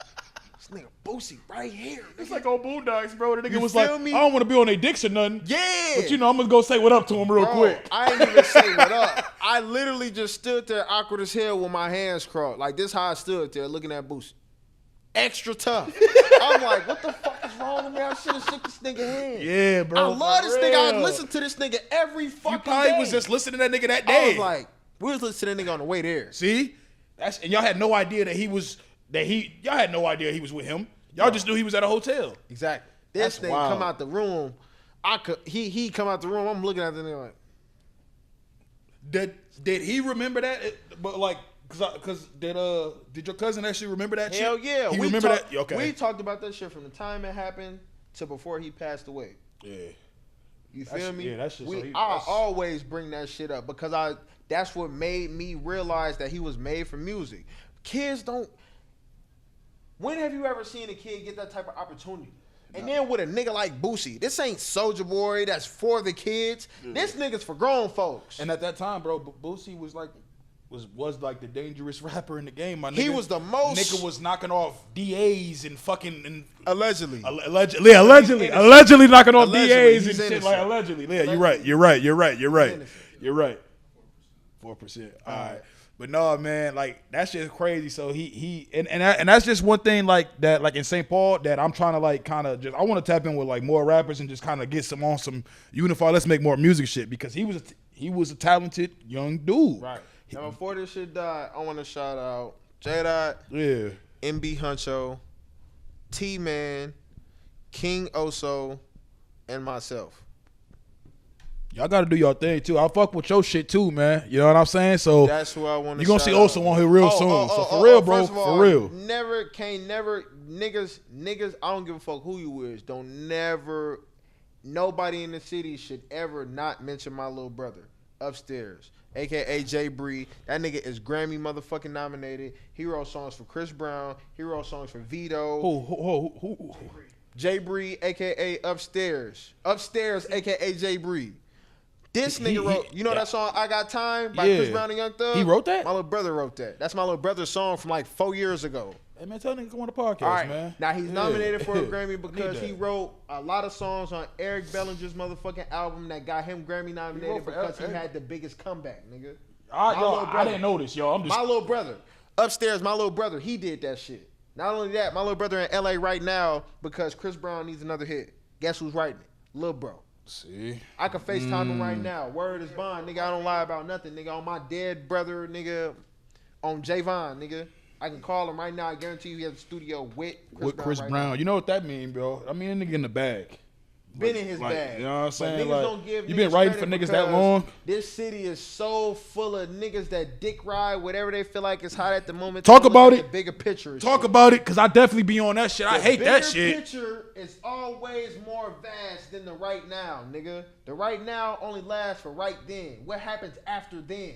nigga Boosie right here. Nigga. It's like on Boondocks, bro. The nigga You was like, feel me? I don't want to be on their dicks or nothing. Yeah. But you know, I'm gonna go say what up to him real quick. I ain't even say what up. I literally just stood there awkward as hell with my hands crossed. Like, this how I stood there looking at Boosie. Extra tough. I'm like, what the fuck is wrong with me? I should have shook this nigga hand. Yeah, bro. I love this nigga. I listen to this nigga every fucking You probably day. was just listening to that nigga that I day. was like, we was listening to that nigga on the way there. See? And y'all had no idea that y'all had no idea he was with him. Y'all just knew he was at a hotel. Exactly. This That's nigga wild. come out the room. He come out the room. I'm looking at the nigga like, Did he remember that? But like, cause did your cousin actually remember that shit? hell yeah. He remember that? Okay. We talked about that shit from the time it happened to before he passed away. Yeah. You feel me? Yeah, that shit. I always bring that shit up because that's what made me realize that he was made for music. Kids don't. When have you ever seen a kid get that type of opportunity? And then with a nigga like Boosie, this ain't Soulja Boy that's for the kids. This nigga's for grown folks. And at that time, bro, Boosie was like like the dangerous rapper in the game. My nigga, He was the most. Nigga was knocking off DAs and fucking Allegedly. allegedly knocking off DAs and shit like allegedly. Yeah, you're right. 4%. All right. But no, man, like that's just crazy. So and that's just one thing like that, like in St. Paul, that I'm trying to like kind of just I want to tap in with like more rappers and just kind of get some unify. Let's make more music shit because he was a talented young dude. Right. Now before this shit died, I want to shout out J-Dot, Yeah. MB Huncho, T-Man, King Oso, and myself. Y'all got to do your thing too. I fuck with your shit too, man. You know what I'm saying? So That's who I want to. you gonna see Oso on here real soon. So for real, bro, First of all, for real. Never, niggas. I don't give a fuck who you is. Don't never. Nobody in the city should ever not mention my little brother upstairs, aka Jay Bree. That nigga is Grammy motherfucking nominated. He wrote songs for Chris Brown. He wrote songs for Vito. Who? Jay Bree, aka Upstairs, aka Jay Bree. This nigga wrote, you know that song "I Got Time" by Chris Brown and Young Thug? He wrote that? My little brother wrote that. That's my little brother's song from like 4 years ago. Hey man, tell nigga come on the podcast, All right, man. now he's nominated for a Grammy Need because that. he wrote a lot of songs on Eric Bellinger's motherfucking album that got him Grammy nominated because he had the biggest comeback, nigga. I didn't know this, yo. My little brother, Upstairs, my little brother, he did that shit. Not only that, my little brother in LA right now because Chris Brown needs another hit. Guess who's writing it? Lil Bro. See, I can FaceTime him right now. Word is bond, nigga. I don't lie about nothing, nigga. On my dead brother, nigga. On Javon, nigga. I can call him right now. I guarantee you he has a studio with Chris Brown. Brown. You know what that mean, bro? I mean, that nigga in the bag. Been in his bag. You know what I'm saying? But niggas Like, don't give you been niggas writing for credit niggas that because long? This city is so full of niggas that dick ride whatever they feel like is hot at the moment. Talk They don't about look at it. The bigger picture. and Talk shit. about it, cause I definitely be on that shit. I The hate that bigger shit. picture is always more vast than the right now, nigga. The right now only lasts for right then. What happens after then,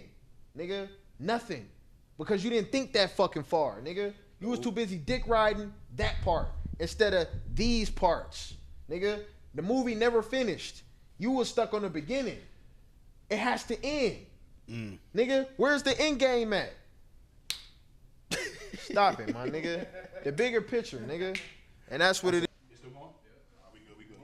nigga? Nothing. Because you didn't think that fucking far, nigga. You was too busy dick riding that part instead of these parts, nigga. The movie never finished. You was stuck on the beginning. It has to end. Nigga, where's the end game at? Stop it, my nigga. The bigger picture, nigga. And that's what it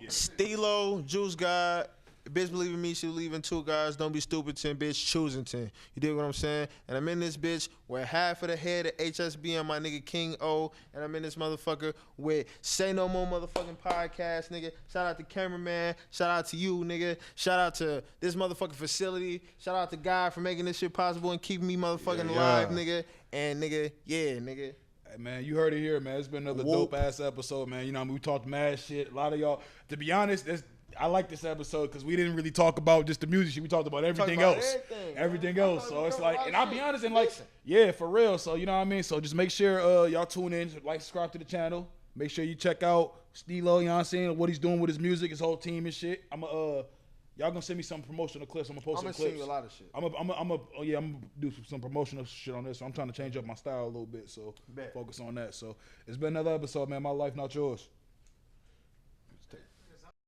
is. Steelo Juicegod. Bitch believe in me, she believe in 2 guys. Don't be stupid, 10 bitch, choosing 10. You dig what I'm saying? And I'm in this bitch with half of the head of HSB and my nigga King O. And I'm in this motherfucker with Saynomo motherfucking podcast, nigga. Shout out to cameraman. Shout out to you, nigga. Shout out to this motherfucking facility. Shout out to God for making this shit possible and keeping me motherfucking alive, nigga. And nigga, yeah, nigga. Hey, man, you heard it here, man. It's been another Whoop. dope ass episode, man. You know, we talked mad shit. A lot of y'all, to be honest, I like this episode because we didn't really talk about just the music shit. We talked about everything else. Everything else. So it's like, and I'll be honest, and like, yeah, for real. So, you know what I mean? So just make sure y'all tune in, like, subscribe to the channel. Make sure you check out Steelo, you know what I'm saying? What he's doing with his music, his whole team and shit. Y'all gonna send me some promotional clips. I'm gonna post some clips. I'm gonna send you a lot of shit. I'm gonna do some promotional shit on this. So I'm trying to change up my style a little bit. So focus on that. So it's been another episode, man. My life, not yours.